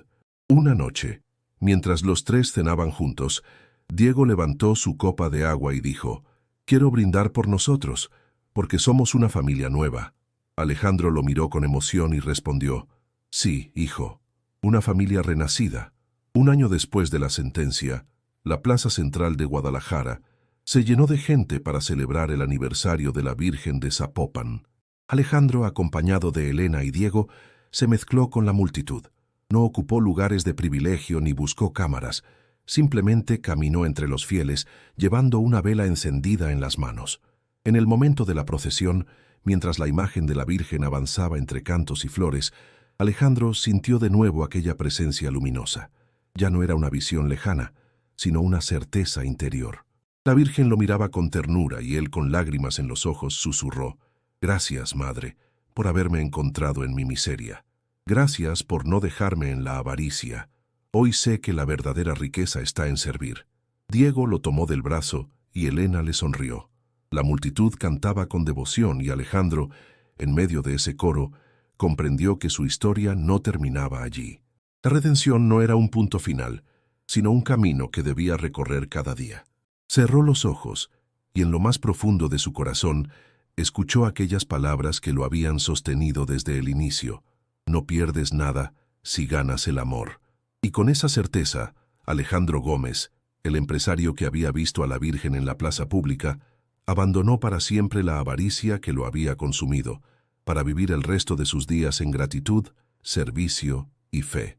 Una noche, mientras los tres cenaban juntos, Diego levantó su copa de agua y dijo: «Quiero brindar por nosotros, porque somos una familia nueva». Alejandro lo miró con emoción y respondió: «Sí, hijo, una familia renacida». Un año después de la sentencia, la plaza central de Guadalajara se llenó de gente para celebrar el aniversario de la Virgen de Zapopan. Alejandro, acompañado de Elena y Diego, se mezcló con la multitud. No ocupó lugares de privilegio ni buscó cámaras. Simplemente caminó entre los fieles, llevando una vela encendida en las manos. En el momento de la procesión, mientras la imagen de la Virgen avanzaba entre cantos y flores, Alejandro sintió de nuevo aquella presencia luminosa. Ya no era una visión lejana, sino una certeza interior. La Virgen lo miraba con ternura y él, con lágrimas en los ojos, susurró: «Gracias, Madre, por haberme encontrado en mi miseria. Gracias por no dejarme en la avaricia. Hoy sé que la verdadera riqueza está en servir». Diego lo tomó del brazo y Elena le sonrió. La multitud cantaba con devoción y Alejandro, en medio de ese coro, comprendió que su historia no terminaba allí. La redención no era un punto final, sino un camino que debía recorrer cada día. Cerró los ojos y en lo más profundo de su corazón escuchó aquellas palabras que lo habían sostenido desde el inicio: «No pierdes nada si ganas el amor». Y con esa certeza, Alejandro Gómez, el empresario que había visto a la Virgen en la plaza pública, abandonó para siempre la avaricia que lo había consumido, para vivir el resto de sus días en gratitud, servicio y fe.